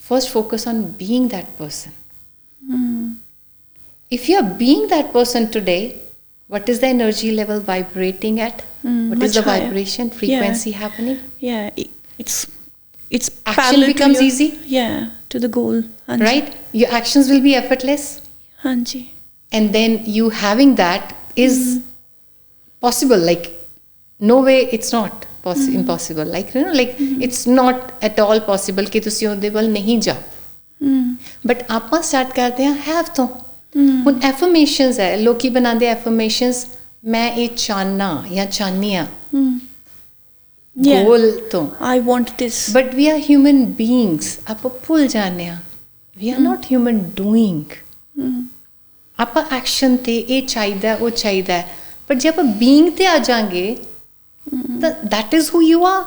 first focus on being that person। if you are being that person today, what is the energy level vibrating at? What is the higher vibration frequency happening? It's action becomes easy, to the goal, right? Your actions will be effortless, hanji, and then you having that is possible, like no way it's not impossible, like it's not at all possible कि तुसी ਉਹਦੇ ਵੱਲ ਨਹੀਂ ਜਾਓ। but ਆਪਾਂ start ਕਰਦੇ ਹਾਂ have ਤੋਂ। ਹੁਣ ਐਫਰਮੇਸ਼ਨਸ ਹੈ, ਲੋਕੀ ਬਣਾਉਂਦੇ ਐਫਰਮੇਸ਼ਨਸ, ਮੈਂ ਇਹ ਚਾਹਨਾ ਜਾਂ ਚਾਹਨੀ ਆ ਗੋਲ ਤੋਂ, I want this। But we are human beings. ਆਪਾਂ ਭੁੱਲ ਜਾਂਦੇ ਹਾਂ, we are not human doing. ਆਪਾਂ ਐਕਸ਼ਨ ਤੇ ਇਹ ਚਾਹੀਦਾ ਉਹ ਚਾਹੀਦਾ, ਪਰ ਜੇ ਆਪਾਂ ਬੀਇੰਗ ਤੇ ਆ ਜਾਾਂਗੇ ਤਾਂ that is who you are.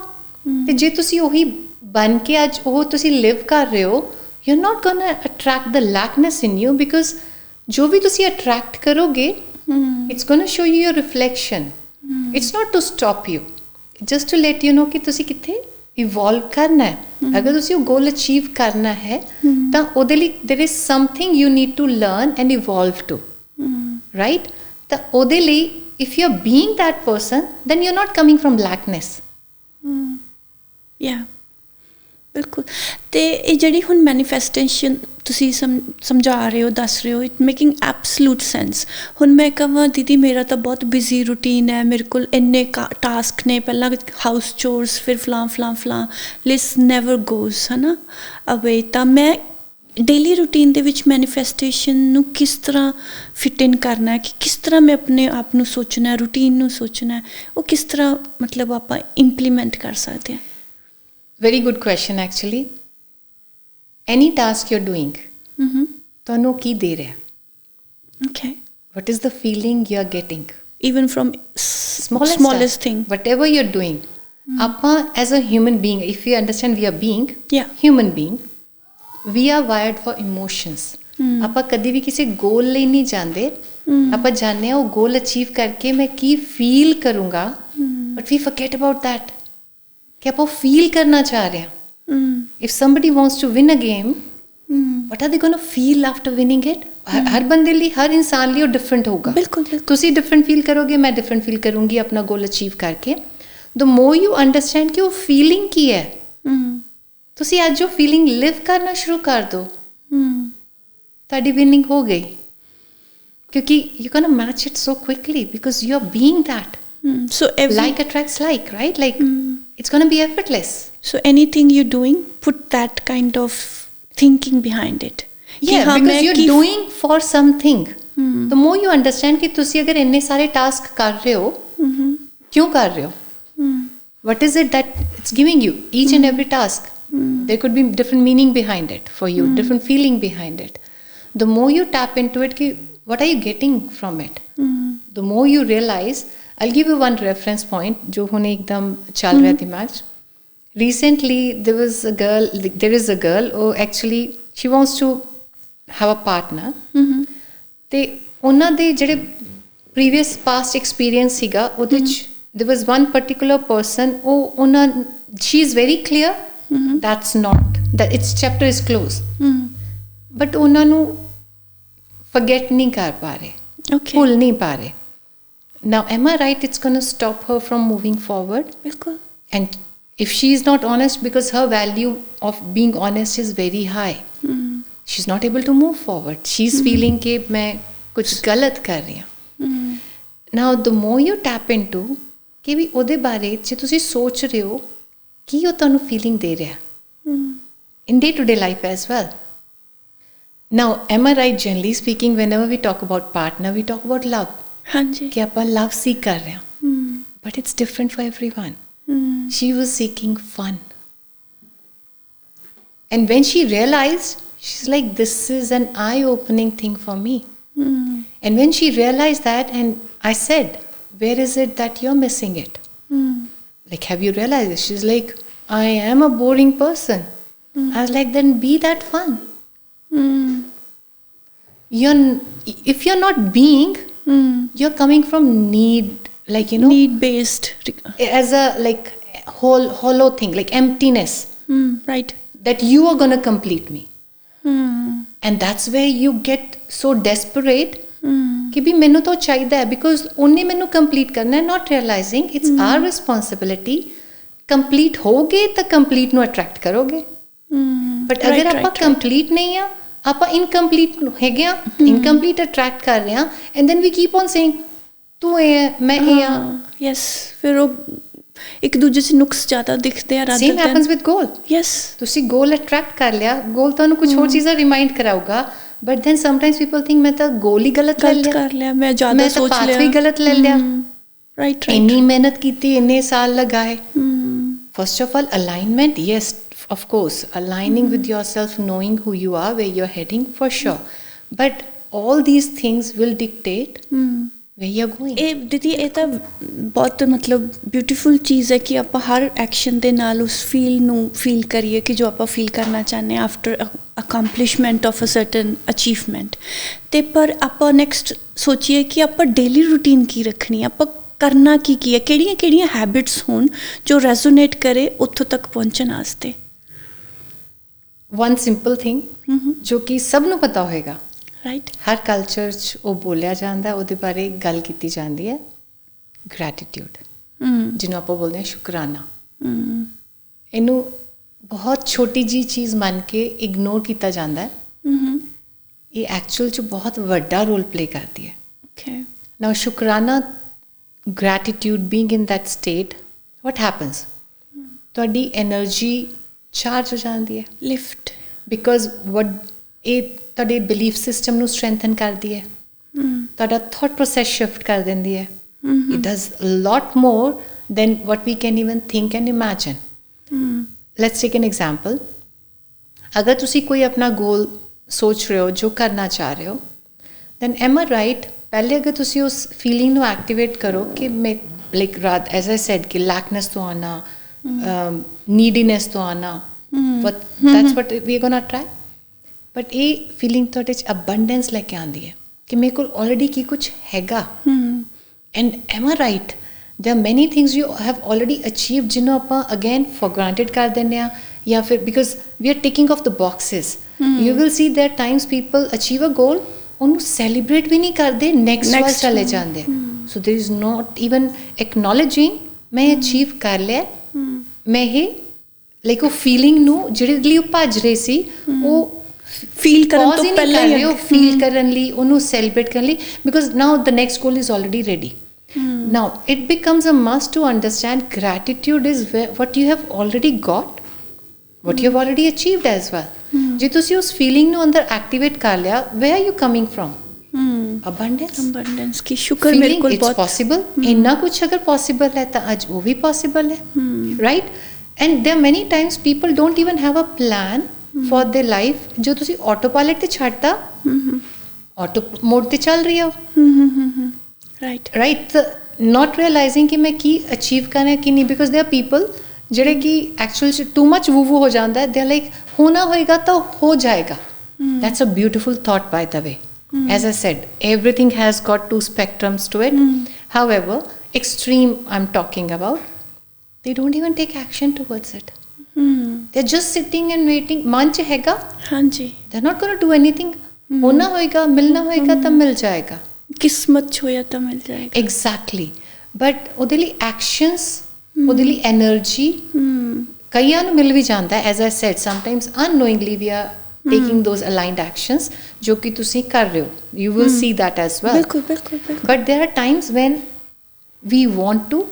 ਤੇ ਜੇ ਤੁਸੀਂ ਉਹੀ ਬਣ ਕੇ ਅੱਜ ਉਹ ਤੁਸੀਂ ਲਿਵ ਕਰ ਰਹੇ ਹੋ, you are not gonna attract the lackness in you, because ਜੋ ਵੀ ਤੁਸੀਂ ਅਟਰੈਕਟ ਕਰੋਗੇ it's gonna show you your reflection. It's not to stop you, just to let you know ਕਿ ਤੁਸੀਂ ਕਿੱਥੇ ਇਵੋਲਵ ਕਰਨਾ ਹੈ। ਅਗਰ ਤੁਸੀਂ ਉਹ ਗੋਲ ਅਚੀਵ ਕਰਨਾ ਹੈ ਤਾਂ ਉਹਦੇ ਲਈ there is something you need to learn and evolve too, right? ਤਾਂ ਉਹਦੇ ਲਈ if you're being that person, then you're not coming from lackness. Yeah, ਬਿਲਕੁਲ। ਤੇ ਇਹ ਜਿਹੜੀ ਹੁਣ ਮੈਨੀਫੈਸਟੇਸ਼ਨ ਤੁਸੀਂ ਸਮਝਾ ਰਹੇ ਹੋ, ਦੱਸ ਰਹੇ ਹੋ, ਇਟ ਮੇਕਿੰਗ ਐਬਸਲੂਟ ਸੈਂਸ। ਹੁਣ ਮੈਂ ਕਹਾਂ ਦੀਦੀ ਮੇਰਾ ਤਾਂ ਬਹੁਤ ਬਿਜ਼ੀ ਰੂਟੀਨ ਹੈ, ਮੇਰੇ ਕੋਲ ਇੰਨੇ ਟਾਸਕ ਨੇ, ਪਹਿਲਾਂ ਹਾਊਸ ਚੋਰਸ, ਫਿਰ ਫਲਾਂ ਲਿਸਟ ਨੈਵਰ ਗੋਜ਼, ਹੈ ਨਾ, ਅਵੇ। ਤਾਂ ਮੈਂ ਡੇਲੀ ਰੂਟੀਨ ਦੇ ਵਿੱਚ ਮੈਨੀਫੈਸਟੇਸ਼ਨ ਨੂੰ ਕਿਸ ਤਰ੍ਹਾਂ ਫਿਟ ਇਨ ਕਰਨਾ ਹੈ, ਕਿ ਕਿਸ ਤਰ੍ਹਾਂ ਮੈਂ ਆਪਣੇ ਆਪ ਨੂੰ ਸੋਚਣਾ, ਰੂਟੀਨ ਨੂੰ ਸੋਚਣਾ, ਉਹ ਕਿਸ ਤਰ੍ਹਾਂ ਮਤਲਬ ਆਪਾਂ ਇੰਪਲੀਮੈਂਟ ਕਰ ਸਕਦੇ ਹਾਂ? Very good question actually. Any task you are doing, ਤੁਹਾਨੂੰ ਕੀ ਦੇ ਰਿਹਾ? Okay, what is the feeling you are getting? Even from smallest thing, whatever you're doing. Appa as a human being, if you understand we are being, human being, we are wired for emotions. ਆਪਾਂ ਕਦੀ ਵੀ ਕਿਸੇ ਗੋਲ ਲਈ ਨਹੀਂ ਜਾਂਦੇ, ਆਪਾਂ ਜਾਣਦੇ ਹਾਂ ਉਹ ਗੋਲ ਅਚੀਵ ਕਰਕੇ ਮੈਂ ਕੀ ਫੀਲ ਕਰੂੰਗਾ, but we forget about that ਕਿ ਆਪਾਂ ਫੀਲ ਕਰਨਾ ਚਾਹ ਰਹੇ ਹਾਂ। If somebody wants to win a game, what are they going to feel after winning it? ਹਰ ਬੰਦੇ ਲਈ, ਹਰ ਇਨਸਾਨ ਲਈ ਉਹ ਡਿਫਰੈਂਟ ਹੋਊਗਾ। ਬਿਲਕੁਲ, ਤੁਸੀਂ ਡਿਫਰੈਂਟ ਫੀਲ ਕਰੋਗੇ, ਮੈਂ ਡਿਫਰੈਂਟ ਫੀਲ ਕਰੂੰਗੀ ਆਪਣਾ ਗੋਲ ਅਚੀਵ ਕਰਕੇ। ਦ ਮੋਰ ਯੂ ਅੰਡਰਸਟੈਂਡ ਕਿ ਉਹ ਫੀਲਿੰਗ ਕੀ ਹੈ, ਤੁਸੀਂ ਅੱਜ ਉਹ ਫੀਲਿੰਗ ਲਿਵ ਕਰਨਾ ਸ਼ੁਰੂ ਕਰ ਦਿਓ, ਤੁਹਾਡੀ ਵਿਨਿੰਗ ਹੋ ਗਈ। ਕਿਉਂਕਿ you can match it so quickly because you are being that. So like attracts like, right? Like it's going to be effortless. So anything you're doing, put that kind of thinking behind it. Yeah, because you're doing for something. The more you understand कि तुसी अगर इन्ने सारे task कर रहे हो, क्यों कर रहे हो? What is it that it's giving you? Each and every task. There could be different meaning behind it for you, different feeling behind it. The more you tap into it, कि what are you getting from it? The more you realize, I'll give you one reference point जो हुने एकदम चल रहा दिमाग। Recently there is a girl who actually she wants to have a partner। ਤੇ ਉਹਨਾਂ ਦੇ ਜਿਹੜੇ previous past experience ਸੀਗਾ ਉਹਦੇ ਚ there was one particular person she is very clear that's not that its chapter is closed, but ਉਹਨਾਂ ਨੂੰ forget ਨਹੀਂ ਕਰ ਪਾ ਰਹੇ, ਭੁੱਲ ਨਹੀਂ ਪਾ ਰਹੇ। Now am I right it's going to stop her from moving forward? ਬਿਲਕੁਲ। And if she is not honest, because her value of being honest is very high, she's not able to move forward. She's feeling कि मैं कुछ गलत कर रही हूँ। Now the more you tap into कि भी ਉਹਦੇ ਬਾਰੇ ਜੇ ਤੁਸੀਂ ਸੋਚ ਰਹੇ ਹੋ ਕੀ ਉਹ ਤੁਹਾਨੂੰ feeling ਦੇ ਰਿਹਾ in day-to-day life as well. Now am I right, generally speaking, whenever we talk about partner we talk about love. ਹਾਂਜੀ, कि ਆਪਾਂ love seek कर रहे हैं, but it's different for everyone. She was seeking fun, and when she realized, she's like, this is an eye-opening thing for me. And when she realized that, and I said, where is it that you're missing it? Like, have you realized it? She's like, I am a boring person. I was like, then be that fun. If you're not being, you're coming from need, like, you know, need based, as a like hollow thing, like emptiness, right, that you are going to complete me. And that's where you get so desperate कि भी मैंने तो चाहिए है, because only मैंने complete करना है, not realizing it's our responsibility. Complete होगे तो complete नो attract करोगे, but अगर आपा complete नहीं है, आपा incomplete है गया, incomplete attract कर रहे हैं, and then we keep on saying तू है मैं है, yes, फिर वो एक दूसरे से नुक्स ज़्यादा दिखते हैं। Same happens with goal. Yes, तुसी goal attract कर लिया, goal तो उन्हें कुछ और चीज़ें remind कराऊगा, but then sometimes people think मैं तो goal ही गलत कर लिया, मैं ज़्यादा सोच लिया, मैं तो path भी गलत ले लिया, right, इन्नी मेहनत की थी, इन्ने साल लगाए। First of all, alignment, yes, of course, aligning with yourself, knowing who you are, where you're heading, for sure, but all these things will dictate where you're going. ਇਹ ਦੀਦੀ ਇਹ ਤਾਂ ਬਹੁਤ ਮਤਲਬ ਬਿਊਟੀਫੁਲ ਚੀਜ਼ ਹੈ ਕਿ ਆਪਾਂ ਹਰ ਐਕਸ਼ਨ ਦੇ ਨਾਲ ਉਸ ਫੀਲ ਨੂੰ ਫੀਲ ਕਰੀਏ ਕਿ ਜੋ ਆਪਾਂ ਫੀਲ ਕਰਨਾ ਚਾਹੁੰਦੇ ਹਾਂ after accomplishment of a certain achievement. ਅਤੇ ਪਰ ਆਪਾਂ ਨੈਕਸਟ ਸੋਚੀਏ ਕਿ ਆਪਾਂ ਡੇਲੀ ਰੂਟੀਨ ਕੀ ਰੱਖਣੀ, ਆਪਾਂ ਕਰਨਾ ਕੀ ਹੈ, ਕਿਹੜੀਆਂ ਹੈਬਿਟਸ ਹੋਣ ਜੋ ਰੈਜ਼ੋਨੇਟ ਕਰੇ ਉੱਥੋਂ ਤੱਕ ਪਹੁੰਚਣ ਵਾਸਤੇ। ਵਨ ਸਿੰਪਲ ਥਿੰਗ ਜੋ ਕਿ ਸਭ ਨੂੰ ਪਤਾ ਹੋਏਗਾ, ਰਾਈਟ, ਹਰ ਕਲਚਰ 'ਚ ਉਹ ਬੋਲਿਆ ਜਾਂਦਾ, ਉਹਦੇ ਬਾਰੇ ਗੱਲ ਕੀਤੀ ਜਾਂਦੀ ਹੈ, ਗ੍ਰੈਟੀਟਿਊਡ, ਜਿਹਨੂੰ ਆਪਾਂ ਬੋਲਦੇ ਹਾਂ ਸ਼ੁਕਰਾਨਾ। ਇਹਨੂੰ ਬਹੁਤ ਛੋਟੀ ਜਿਹੀ ਚੀਜ਼ ਮੰਨ ਕੇ ਇਗਨੋਰ ਕੀਤਾ ਜਾਂਦਾ ਹੈ। ਇਹ ਐਕਚੁਅਲ 'ਚ ਬਹੁਤ ਵੱਡਾ ਰੋਲ ਪਲੇ ਕਰਦੀ ਹੈ। ਓਕੇ, ਨਾਓ ਸ਼ੁਕਰਾਨਾ, gratitude, being in that state, what happens, ਤੁਹਾਡੀ ਐਨਰਜੀ ਚਾਰਜ ਹੋ ਜਾਂਦੀ ਹੈ, ਲਿਫਟ, ਬਿਕੋਜ਼ ਇਹ ਤੁਹਾਡੇ ਬਿਲੀਫ ਸਿਸਟਮ ਨੂੰ ਸਟਰੈਂਥਨ ਕਰਦੀ ਹੈ, ਤੁਹਾਡਾ ਥੋਟ ਪ੍ਰੋਸੈਸ ਸ਼ਿਫਟ ਕਰ ਦਿੰਦੀ ਹੈ। It does lot more than what we can even think and imagine. Let's take an example. ਅਗਰ ਤੁਸੀਂ ਕੋਈ ਆਪਣਾ ਗੋਲ ਸੋਚ ਰਹੇ ਹੋ, ਜੋ ਕਰਨਾ ਚਾਹ ਰਹੇ ਹੋ, ਦੈਨ ਐਮ ਆਈ ਰਾਈਟ, ਪਹਿਲੇ ਅਗਰ ਤੁਸੀਂ ਉਸ ਫੀਲਿੰਗ ਨੂੰ ਐਕਟੀਵੇਟ ਕਰੋ ਕਿ ਮੈਂ ਲਾਈਕ ਰਾਤ ਐਜ਼ ਆਈ ਸੈਡ ਕਿ ਲੈਕਨੈਸ ਤੋਂ ਆਉਣਾ, ਨੀਡੀਨੈਸ ਤੋਂ ਆਉਣਾ, that's what we are gonna try। But ਇਹ ਫੀਲਿੰਗ ਤੁਹਾਡੇ 'ਚ ਅਬੰਡੈਂਸ ਲੈ ਕੇ ਆਉਂਦੀ ਹੈ ਕਿ ਮੇਰੇ ਕੋਲ ਆਲਰੇਡੀ ਕੀ ਕੁਛ ਹੈਗਾ। And M I right, there are many things you have already achieved ਜਿਹਨੂੰ ਆਪਾਂ ਅਗੇਨ ਫॉर granted ਕਰ ਦਿੰਦੇ ਹਾਂ, ਜਾਂ ਫਿਰ because we are ticking off the boxes। you will see there times people achieve a goal, ਉਹਨੂੰ celebrate ਵੀ ਨਹੀਂ ਕਰਦੇ, ਨੈਕਸਟ ਵੱਲ ਚਲੇ ਜਾਂਦੇ। ਸੋ there is not even acknowledging ਮੈਂ ਅਚੀਵ ਕਰ ਲਿਆ, ਮੈਂ ਇਹ ਲਾਈਕ ਉਹ ਫੀਲਿੰਗ ਨੂੰ ਜਿਹੜੇ ਲਈ ਉਹ ਭੱਜ ਰਹੇ ਸੀ ਉਹ ਫੀਲ ਕਰਨ ਤੋਂ ਪਹਿਲਾਂ ਹੀ ਉਹ ਫੀਲ ਕਰਨ ਲਈ, ਉਹਨੂੰ ਸੈਲੀਬ੍ਰੇਟ ਕਰਨ ਲਈ, because now the next goal is already ready. Now it becomes a must to understand gratitude is what you have already got, what you have already achieved as well. ਜੇ ਤੁਸੀਂ ਉਸ feeling ਨੂੰ ਅੰਦਰ activate ਕਰ ਲਿਆ, where are you coming from? abundance ਕੀ ਸ਼ੁਕਰ ਮੇਰੇ ਕੋਲ ਬਹੁਤ ਪੋਸੀਬਲ, ਇੰਨਾ ਕੁਛ ਅਗਰ ਪੋਸੀਬਲ ਹੈ ਤਾਂ ਅੱਜ ਉਹ ਵੀ ਪੋਸੀਬਲ ਹੈ, right. And there many times people don't even have a plan for their life, जो तुसी ऑटो पायलट ते छड्डता, ऑटो मोड ते चल रही हो, राइट, नॉट रियलाइजिंग कि मैं की अचीव करना कि नहीं, बिकॉज देयर आर पीपल ਜਿਹੜੇ कि एक्चुअल टू मच वू हो जाता है, दे आर लाइक होना होएगा तो हो जाएगा। That's a beautiful thought by the way. As I said, everything has got two spectrums to it. However, extreme I am talking about, they don't even take action towards it। they're just sitting and waiting। मन च हैगा, हाँ जी, they're not going to do anything। होना होएगा, मिलना होएगा तो मिल जाएगा, किस्मत च होया तो मिल जाएगा। exactly। but ਉਹਦੇ ਲਈ actions, ਉਹਦੇ ਲਈ energy ਕਈਆਂ ਨੂੰ ਮਿਲ ਵੀ ਜਾਂਦਾ ਹੈ। as I said, sometimes unknowingly we are taking those aligned actions ਜੋ ਕਿ ਤੁਸੀਂ ਕਰ ਰਹੇ ਹੋ, you will see that as well। ਬਿਲਕੁਲ। but there are times when we want to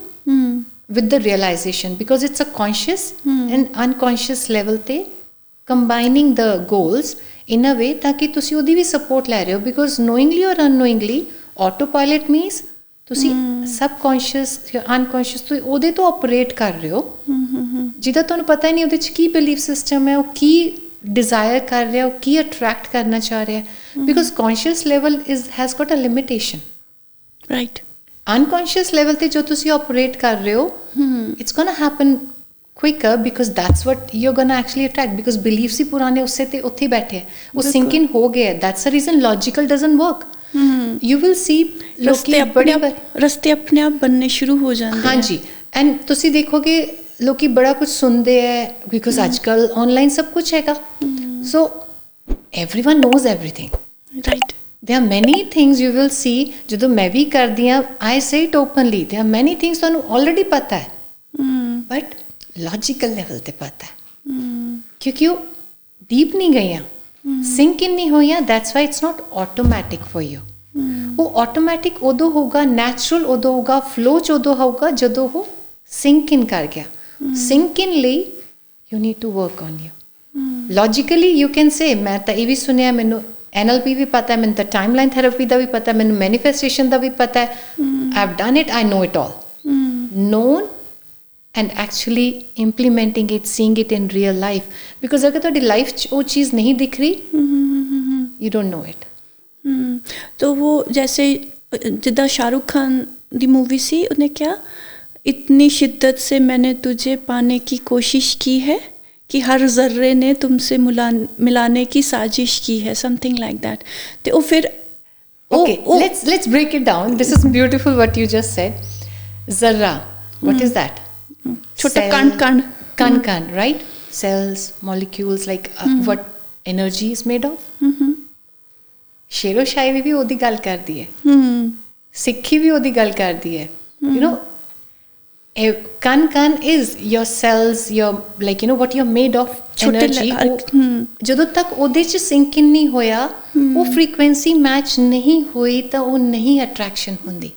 with the realization, because it's a conscious and unconscious level te combining the goals in a way ताकि तुसी ਉਹਦੀ ਵੀ support ਲੈ ਰਹੇ ਹੋ, because knowingly or unknowingly autopilot means ਤੁਸੀਂ subconscious ਜਾਂ unconscious ਤੋਂ ਉਹਦੇ ਤੋਂ operate ਕਰ ਰਹੇ ਹੋ, ਜਿਹਦਾ ਤੁਹਾਨੂੰ ਪਤਾ ਹੀ ਨਹੀਂ ਉਹਦੇ 'ਚ ਕੀ belief system ਹੈ, ਉਹ ਕੀ desire ਕਰ ਰਿਹਾ, ਉਹ ਕੀ attract ਕਰਨਾ ਚਾਹ ਰਿਹਾ, because conscious level has got a limitation, right। unconscious level ਤੇ ਜੋ ਤੁਸੀਂ operate ਕਰ ਰਹੇ ਹੋ, it's gonna happen quicker, because that's what you're gonna actually attract, because beliefs ਹੀ ਪੁਰਾਣੇ ਉਸੇ ਤੇ ਉੱਥੇ ਬੈਠੇ ਹੈ, ਉਹ sink in ਹੋ ਗਏ ਹੈ। that's the reason logical doesn't work। you will see ਲੋਕੀ ਰਸਤੇ ਆਪਣੇ ਆਪ ਬਣਨੇ ਸ਼ੁਰੂ ਹੋ ਜਾਂਦੇ ਹਨ। ਹਾਂਜੀ, ਐਂਡ ਤੁਸੀਂ ਦੇਖੋਗੇ ਲੋਕੀ ਬੜਾ ਕੁਝ ਸੁਣਦੇ ਹੈ, ਬਿਕੋਜ਼ ਅੱਜ ਕੱਲ ਆਨਲਾਈਨ ਸਭ ਕੁਝ ਹੈਗਾ, ਸੋ everyone knows everything, right। there are many things you will see, ਜਦੋਂ ਮੈਂ ਵੀ ਕਰਦੀ ਹਾਂ, I say it openly, there are many things ਤੁਹਾਨੂੰ already ਪਤਾ ਹੈ, but logical level ਤੇ ਪਤਾ ਹੈ, ਕਿਉਂਕਿ ਉਹ deep ਨਹੀਂ ਗਈਆਂ, sink in ਨਹੀਂ ਹੋਈਆਂ, that's why it's not automatic for you। ਉਹ automatic ਉਦੋਂ ਹੋਊਗਾ, natural ਉਦੋਂ ਹੋਊਗਾ, flow ਚ ਉਦੋਂ ਹੋਊਗਾ ਜਦੋਂ ਉਹ sink in ਕਰ ਗਿਆ। sink in ਲਈ you need to work on you। logically you can say, ਮੈਂ ਤਾਂ ਇਹ ਵੀ ਸੁਣਿਆ, ਮੈਨੂੰ NLP ਵੀ ਪਤਾ ਹੈ, ਮੈਨੂੰ ਤਾਂ ਟਾਈਮਲਾਈਨ ਥੈਰੇਪੀ ਦਾ ਵੀ ਪਤਾ ਹੈ, ਮੈਨੂੰ ਮੈਨੀਫੈਸਟੇਸ਼ਨ ਦਾ ਵੀ ਪਤਾ ਹੈ, I have done it, I know it all. Known and actually implementing it, seeing it in real life, because ਅਗਰ ਤੁਹਾਡੀ ਲਾਈਫ 'ਚ ਉਹ ਚੀਜ਼ ਨਹੀਂ ਦਿਖ ਰਹੀ, ਯੂ ਡੋਂਟ ਨੋ ਇਟ। तो वो जैसे जिद्दां शाहरुख खान दी मूवी सी, ਉਹਨੇ ਕਿਹਾ इतनी शिद्दत से मैंने तुझे पाने की कोशिश की है कि हर जर्रे ने तुमसे मिलाने की साजिश की है, समथिंग लाइक दैट. तो वो फिर okay, let's break it down. This is beautiful what you just said. Zarra, what is that? छोटा कण, right? Cells, molecules, like what energy is made of. ਸ਼ੇਰੋ ਸ਼ਾਇਰੀ ਵੀ ਉਹਦੀ ਗੱਲ ਕਰਦੀ ਹੈ, ਸਿੱਖੀ ਵੀ ਉਹਦੀ ਗੱਲ ਕਰਦੀ ਹੈ. You know, kan is your cells, your, like, you know, what you're made of, energy. ਜਦੋਂ ਤੱਕ ਉਹਦੇ ਚ ਸਿੰਕ ਇਨ ਨਹੀਂ ਹੋਇਆ, ਉਹ ਫ੍ਰੀਕੁਐਂਸੀ ਮੈਚ ਨਹੀਂ ਹੋਈ, ਤਾਂ ਉਹ ਨਹੀਂ ਅਟਰੈਕਸ਼ਨ ਹੁੰਦੀ.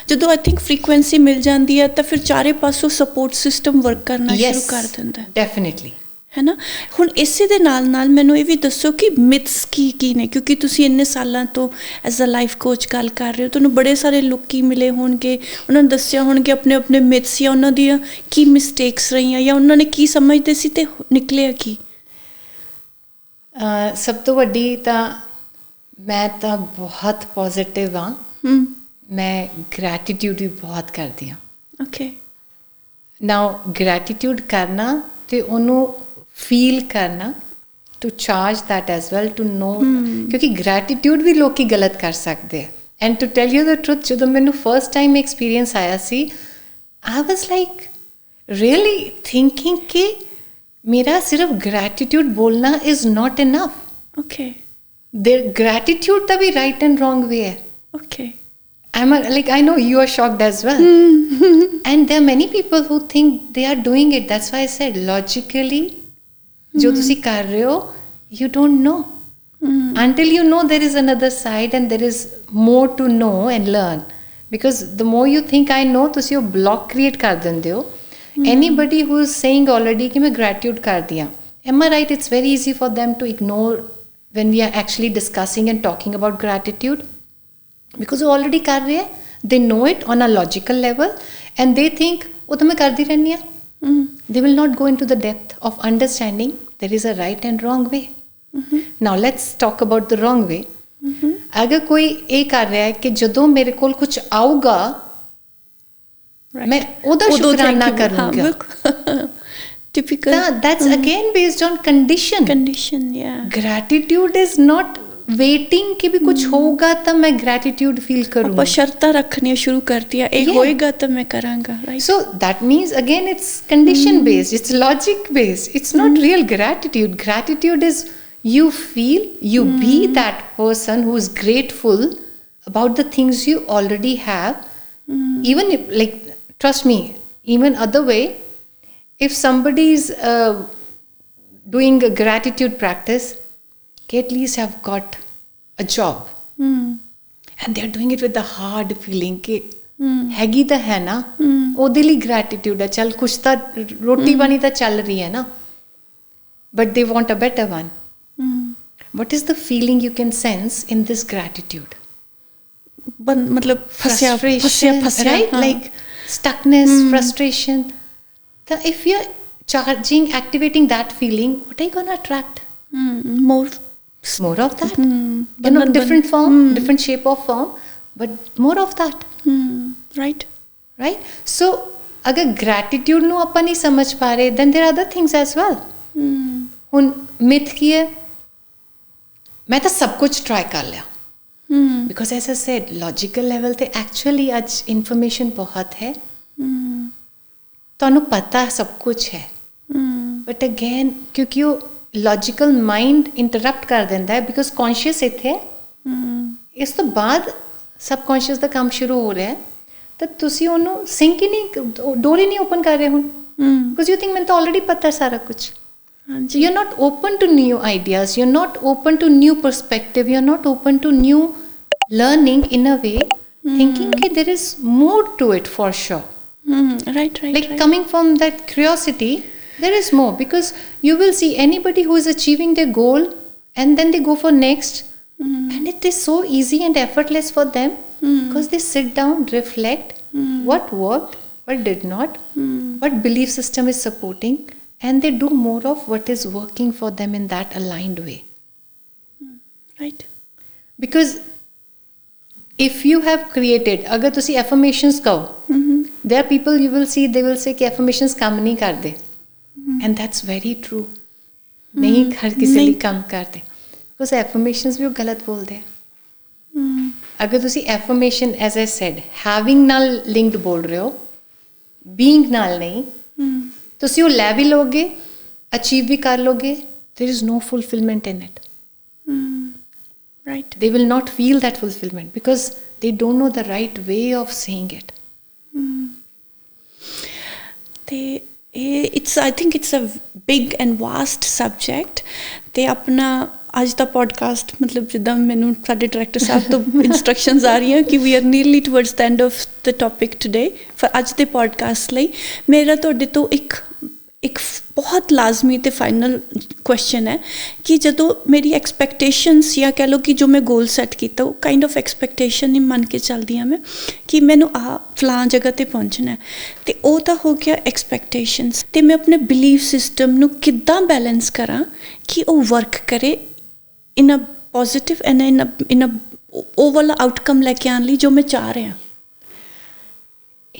ਜਦੋਂ ਆਈ ਥਿੰਕ ਫ੍ਰੀਕੁਐਂਸੀ ਮਿਲ ਜਾਂਦੀ ਹੈ ਤਾਂ ਫਿਰ ਚਾਰੇ ਪਾਸੋਂ ਸਪੋਰਟ ਸਿਸਟਮ ਵਰਕ ਕਰਨਾ ਸ਼ੁਰੂ ਕਰ ਦਿੰਦਾ ਹੈ. ਡੈਫੀਨਿਟਲੀ, ਹੈ ਨਾ. ਹੁਣ ਇਸੇ ਦੇ ਨਾਲ ਨਾਲ ਮੈਨੂੰ ਇਹ ਵੀ ਦੱਸੋ ਕਿ ਮਿਥਸ ਕੀ ਨੇ, ਕਿਉਂਕਿ ਤੁਸੀਂ ਇੰਨੇ ਸਾਲਾਂ ਤੋਂ ਐਜ਼ ਅ ਲਾਈਫ ਕੋਚ ਗੱਲ ਕਰ ਰਹੇ ਹੋ, ਤੁਹਾਨੂੰ ਬੜੇ ਸਾਰੇ ਲੋਕੀ ਮਿਲੇ ਹੋਣਗੇ, ਉਹਨਾਂ ਨੇ ਦੱਸਿਆ ਹੋਣਗੇ ਆਪਣੇ ਆਪਣੇ ਮਿਥਸ, ਜਾਂ ਉਹਨਾਂ ਦੀਆਂ ਕੀ ਮਿਸਟੇਕਸ ਰਹੀਆਂ, ਜਾਂ ਉਹਨਾਂ ਨੇ ਕੀ ਸਮਝਦੇ ਸੀ ਤੇ ਨਿਕਲਿਆ ਕੀ. ਸਭ ਤੋਂ ਵੱਡੀ ਤਾਂ ਮੈਂ ਤਾਂ ਬਹੁਤ ਪੋਜ਼ਿਟਿਵ ਹਾਂ. ਮੈਂ ਗ੍ਰੈਟੀਟਿਊਡ ਵੀ ਬਹੁਤ ਕਰਦੀ ਹਾਂ. ਓਕੇ. ਨਾਓ ਗ੍ਰੈਟੀਟਿਊਡ ਕਰਨਾ ਤੇ ਉਹਨੂੰ ਫੀਲ ਕਰਨਾ, to charge that as well, to know, ਕਿਉਂਕਿ ਗ੍ਰੈਟੀਟਿਊਡ ਵੀ ਲੋਕੀ ਗਲਤ ਕਰ ਸਕਦੇ ਆ. And to tell you the truth, ਜਦੋਂ ਮੈਨੂੰ ਫਰਸਟ ਟਾਈਮ ਐਕਸਪੀਰੀਅੰਸ ਆਇਆ ਸੀ, I was like really thinking ਕਿ ਮੇਰਾ ਸਿਰਫ ਗ੍ਰੈਟੀਟਿਊਡ ਬੋਲਣਾ is not enough. Okay. There gratitude ਦਾ ਵੀ ਰਾਈਟ ਐਂਡ ਰੋਂਗ ਵੇ ਹੈ. Okay. I know you are shocked as well. And there are many people who think they are doing it. That's why I said logically, jo tusi kar rahe ho, you don't know. Until you know there is another side and there is more to know and learn. Because the more you think I know, tusi wo block create kar dende ho. Anybody who is saying already ki main gratitude kar diya, am I right? It's very easy for them to ignore when we are actually discussing and talking about gratitude. Because वो already कर रहे हैं, they know it on a logical level, and they think वो तो मैं करती रहनी है. They will not go into the depth of understanding there is a right and wrong way. Now let's talk about the wrong way. अगर कोई ये कर रहा है कि जदों मेरे कोल कुछ आऊगा, मैं उधर शुक्राना करूँगा. Typical. That's again based on condition. Yeah. Gratitude is not waiting कि भी कुछ होगा तब मैं ग्रैटिट्यूड फील करूँ. ਆਪਾਂ ਸ਼ਰਤਾਂ ਰੱਖਣੀਆਂ ਸ਼ੁਰੂ ਕਰਤੀਆਂ, ਇਹ ਹੋਏਗਾ ਤਾਂ ਮੈਂ ਕਰਾਂਗਾ. So that means again it's condition based, it's logic based, it's not real gratitude. Gratitude is you feel, you be that person who is grateful about the things you already have. Even if, like, trust me, even other way, if somebody is doing a gratitude practice, at least have got a job, and they are doing it with the hard feeling कि हैगी तो है ना, ਉਹਦੇ ਲਈ gratitude है, चल कुछ तो रोटी पानी तो चल रही है ना, but they want a better one. What is the feeling you can sense in this gratitude? मतलब frustration, right? Like stuckness, frustration. So if you're activating that feeling, what are you going to attract? More of that. You know, different form, different shape of form, but more of that. Right. So अगर gratitude ਨੂੰ ਆਪਾਂ ਨਹੀਂ ਸਮਝ ਪਾ ਰਹੇ, then there are other things as well. ਹੁਣ myth ਕੀ ਹੈ, ਮੈਂ ਤਾਂ ਸਭ ਕੁਝ try ਕਰ ਲਿਆ. Because as I said, logical level ਤੇ actually ਅੱਜ information ਬਹੁਤ ਹੈ, ਤੁਹਾਨੂੰ ਪਤਾ ਸਭ ਕੁਝ ਹੈ, but again ਕਿਉਂਕਿ ਉਹ ਲੌਜੀਕਲ ਮਾਈਂਡ ਇੰਟਰਪਟ ਕਰ ਦਿੰਦਾ ਹੈ, ਬਿਕੋਜ਼ ਕੌਨਸ਼ੀਅਸ ਇੱਥੇ ਹੈ, ਇਸ ਤੋਂ ਬਾਅਦ ਸਬਕੌਨਸ਼ੀਅਸ ਦਾ ਕੰਮ ਸ਼ੁਰੂ ਹੋ ਰਿਹਾ ਹੈ, ਤਾਂ ਤੁਸੀਂ ਉਹਨੂੰ ਸਿੰਕ ਹੀ ਨਹੀਂ, ਡੋਰ ਹੀ ਨਹੀਂ ਓਪਨ ਕਰ ਰਹੇ ਹੁਣ, ਬਿਕੋਜ਼ ਯੂ ਥਿੰਕ ਮੈਨੂੰ ਤਾਂ ਆਲਰੇਡੀ ਪਤਾ ਸਾਰਾ ਕੁਝ. So you're not open to new ideas, you're not open to new perspective, you're not open to new learning in a way, thinking that there is more to it for sure. Right. Like coming from that curiosity, there is more, because you will see anybody who is achieving their goal and then they go for next, and it is so easy and effortless for them, because they sit down, reflect what worked, what did not, what belief system is supporting, and they do more of what is working for them in that aligned way. Right. because if you have created, अगर तुसी affirmations कहो, there are people you will see, they will say कि affirmations काम नहीं करते, and that's very true. नहीं हर किसी लिए काम करते, because affirmations भी वो गलत बोलते हैं. अगर तुसी affirmation, as I said, having नाल linked बोल रहे हो, being नाल नहीं, तुसी वो ले भी लोगे, achieve भी कर लोगे, there is no fulfillment in it. Right. They will not feel that fulfillment because they don't know the right way of saying it. I think it's a big and vast subject. ਤੇ ਆਪਣਾ ਅੱਜ ਦਾ podcast ਮਤਲਬ ਜਿੱਦਾਂ ਮੈਨੂੰ ਸਾਡੇ director ਸਾਹਿਬ ਤੋਂ instructions ਆ ਰਹੀਆਂ ਕਿ we are nearly towards the end of the topic today for ਅੱਜ ਦੇ ਪੋਡਕਾਸਟ ਲਈ ਮੇਰਾ ਤੁਹਾਡੇ ਤੋਂ ਇੱਕ ਬਹੁਤ ਲਾਜ਼ਮੀ ਤੇ ਫਾਈਨਲ ਕੁਐਸਚਨ ਹੈ ਕਿ ਜਦੋਂ ਮੇਰੀ ਐਕਸਪੈਕਟੇਸ਼ਨਸ ਜਾਂ ਕਹਿ ਲਓ ਕਿ ਜੋ ਮੈਂ ਗੋਲ ਸੈੱਟ ਕੀਤਾ ਉਹ ਕਾਈਂਡ ਆਫ ਐਕਸਪੈਕਟੇਸ਼ਨ ਹੀ ਮੰਨ ਕੇ ਚੱਲਦੀ ਹਾਂ ਮੈਂ ਕਿ ਮੈਨੂੰ ਫਲਾਂ ਜਗ੍ਹਾ 'ਤੇ ਪਹੁੰਚਣਾ ਅਤੇ ਉਹ ਤਾਂ ਹੋ ਗਿਆ ਐਕਸਪੈਕਟੇਸ਼ਨਸ ਅਤੇ ਮੈਂ ਆਪਣੇ ਬਿਲੀਫ ਸਿਸਟਮ ਨੂੰ ਕਿੱਦਾਂ ਬੈਲੈਂਸ ਕਰਾਂ ਕਿ ਉਹ ਵਰਕ ਕਰੇ ਇਨ ਅ ਪੋਜ਼ੀਟਿਵ ਐਂਡ ਇਨ ਅ ਉਹ ਵਾਲਾ ਆਊਟਕਮ ਲੈ ਕੇ ਆਉਣ ਲਈ ਜੋ ਮੈਂ ਚਾਹ ਰਿਹਾ.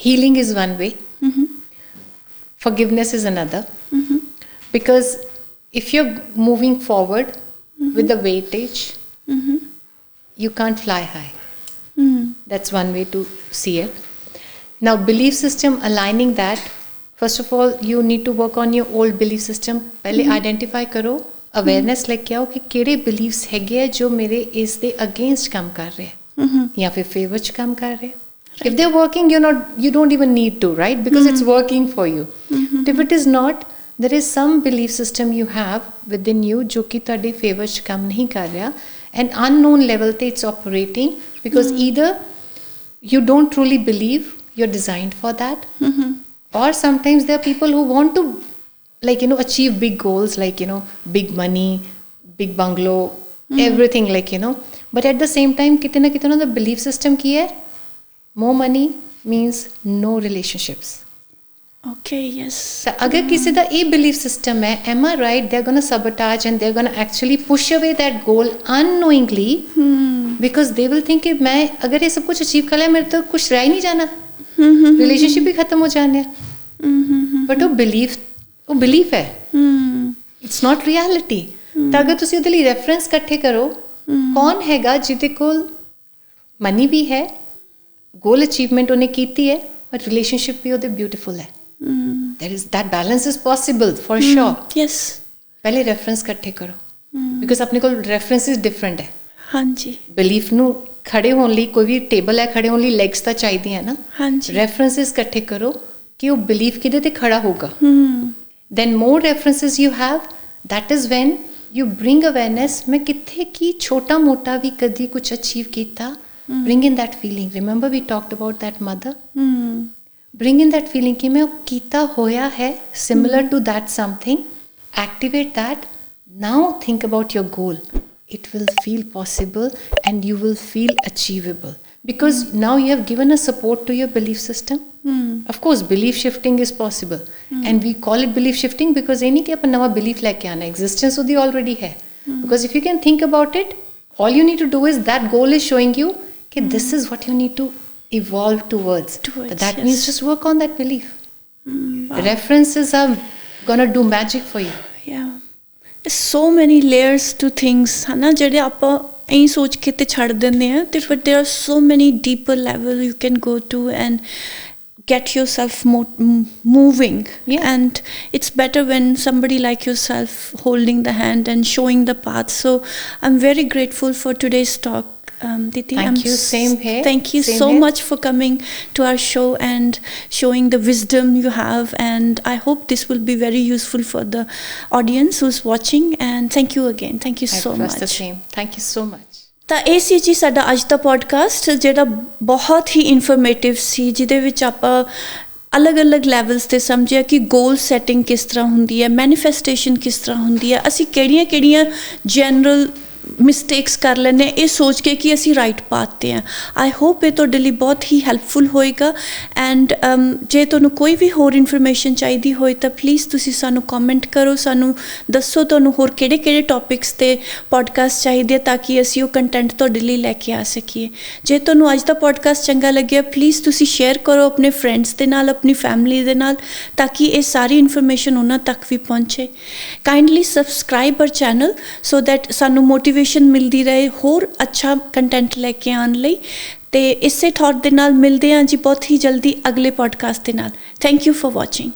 Healing is one way. Forgiveness is another. Because if you're moving forward with the weightage, you can't fly high. That's one way to see it. Now, belief system, aligning that, first of all, you need to work on your old belief system. पहले identify करो, awareness लेके आओ कि केड़े beliefs हैगे जो मेरे इस दे against काम कर रहे हैं या फिर favor च काम कर रहे हैं. Right. If they're working, you don't even need to, right? Because it's working for you. If it is not, there is some belief system you have within you जो कि ताड़े favor च काम नहीं कर रहा, and unknown level ते it's operating because either you don't truly believe you're designed for that, or sometimes there are people who want to, like, achieve big goals, like, big money, big bungalow, everything, like, but at the same time कितना कितना the belief system की है, more money means no relationships. Okay, yes. So agar kisi da a belief system hai, am I right, they're going to sabotage and they're going to actually push away that goal unknowingly, because they will think कि मैं अगर ये सब कुछ achieve कर लिया मेरे तो कुछ रह ही नहीं जाना, relationship भी खत्म हो जाने हैं. But वो belief है, it's not reality. तो अगर तुसी उधर reference इकट्ठे करो, कौन हैगा जिदे कोल money भी है, goal achievement उन्हें कीती है, but relationship भी उधर beautiful है. That balance is possible for sure. Yes. पहले reference इकट्ठे करो, because अपने को references different है. हाँ जी. Belief ਨੂੰ खड़े होने ਲਈ कोई भी table है खड़े होने ਲਈ legs ਤਾਂ ਚਾਹੀਦੀਆਂ ਨਾ. हाँ जी. References इकट्ठे करो कि वो belief किधे ते खड़ा होगा. Then more references you have, that is when you bring awareness. मैं किथे की छोटा मोटा भी कदी कुछ achieve कीता. Bring in that feeling. Remember we talked about that mother? Bring in that feeling कि मैं कीता होया है similar to that something. Activate that. Now think about your goal. It will feel possible and you will feel achievable. Because now you have given a support to your belief system. Of course, belief shifting is possible. And we call it belief shifting because ये नहीं कि अपन नवा belief लेके आना, existence उदी already है. Because if you can think about it, all you need to do is that goal is showing you that this is what you need to evolve towards. That means just work on that belief. Wow. References are gonna do magic for you. Yeah. There's so many layers to things. है ना जेडे आप ऐं सोच के ते छड़ देने हैं ते but there are so many deeper level you can go to and get yourself moving. Yeah. And it's better when somebody like yourself holding the hand and showing the path. So I'm very grateful for today's talk. Diti, thank you. Same here. Thank you so much for coming to our show and showing the wisdom you have, and I hope this will be very useful for the audience who's watching, and thank you again. Thank you so much. The same. Thank you so much. ਤਾਂ ਇਹ ਸੀ ਜੀ ਸਾਡਾ ਅੱਜ ਦਾ podcast ਜਿਹੜਾ ਬਹੁਤ ਹੀ informative ਸੀ, ਜਿਹਦੇ ਵਿੱਚ ਆਪਾਂ ਅਲੱਗ-ਅਲੱਗ ਲੈਵਲਸ 'ਤੇ ਸਮਝਿਆ ਕਿ ਗੋਲ ਸੈਟਿੰਗ ਕਿਸ ਤਰ੍ਹਾਂ ਹੁੰਦੀ ਹੈ, ਮੈਨੀਫੈਸਟੇਸ਼ਨ ਕਿਸ ਤਰ੍ਹਾਂ ਹੁੰਦੀ ਹੈ, ਅਸੀਂ ਕਿਹੜੀਆਂ-ਕਿਹੜੀਆਂ ਜਨਰਲ ਮਿਸਟੇਕਸ ਕਰ ਲੈਂਦੇ ਹਾਂ ਇਹ ਸੋਚ ਕੇ ਕਿ ਅਸੀਂ ਰਾਈਟ ਪਾਥ 'ਤੇ ਹਾਂ। ਆਈ ਹੋਪ ਇਹ ਤੁਹਾਡੇ ਲਈ ਬਹੁਤ ਹੀ ਹੈਲਪਫੁਲ ਹੋਏਗਾ। ਐਂਡ ਜੇ ਤੁਹਾਨੂੰ ਕੋਈ ਵੀ ਹੋਰ ਇਨਫੋਰਮੇਸ਼ਨ ਚਾਹੀਦੀ ਹੋਏ ਤਾਂ ਪਲੀਜ਼ ਤੁਸੀਂ ਸਾਨੂੰ ਕਮੈਂਟ ਕਰੋ, ਸਾਨੂੰ ਦੱਸੋ ਤੁਹਾਨੂੰ ਹੋਰ ਕਿਹੜੇ ਕਿਹੜੇ ਟੌਪਿਕਸ 'ਤੇ ਪੋਡਕਾਸਟ ਚਾਹੀਦੇ ਤਾਂ ਕਿ ਅਸੀਂ ਉਹ ਕੰਟੈਂਟ ਤੁਹਾਡੇ ਲਈ ਲੈ ਕੇ ਆ ਸਕੀਏ। ਜੇ ਤੁਹਾਨੂੰ ਅੱਜ ਦਾ ਪੋਡਕਾਸਟ ਚੰਗਾ ਲੱਗਿਆ ਪਲੀਜ਼ ਤੁਸੀਂ ਸ਼ੇਅਰ ਕਰੋ ਆਪਣੇ ਫਰੈਂਡਸ ਦੇ ਨਾਲ, ਆਪਣੀ ਫੈਮਿਲੀ ਦੇ ਨਾਲ, ਤਾਂ ਕਿ ਇਹ ਸਾਰੀ ਇਨਫੋਰਮੇਸ਼ਨ ਉਹਨਾਂ ਤੱਕ ਵੀ ਪਹੁੰਚੇ। Kindly subscribe our channel so that ਸਾਨੂੰ ਮੋਟੀਵੇਸ਼ਨ ਮਿਲਦੀ ਰਹੇ ਹੋਰ ਅੱਛਾ ਕੰਟੈਂਟ ਲੈ ਕੇ ਆਉਣ ਲਈ। ਤੇ ਇਸੇ ਥਾਟ ਦੇ ਨਾਲ ਮਿਲਦੇ ਹਾਂ ਜੀ ਬਹੁਤ ਹੀ ਜਲਦੀ ਅਗਲੇ ਪੋਡਕਾਸਟ ਦੇ ਨਾਲ। Thank you for watching.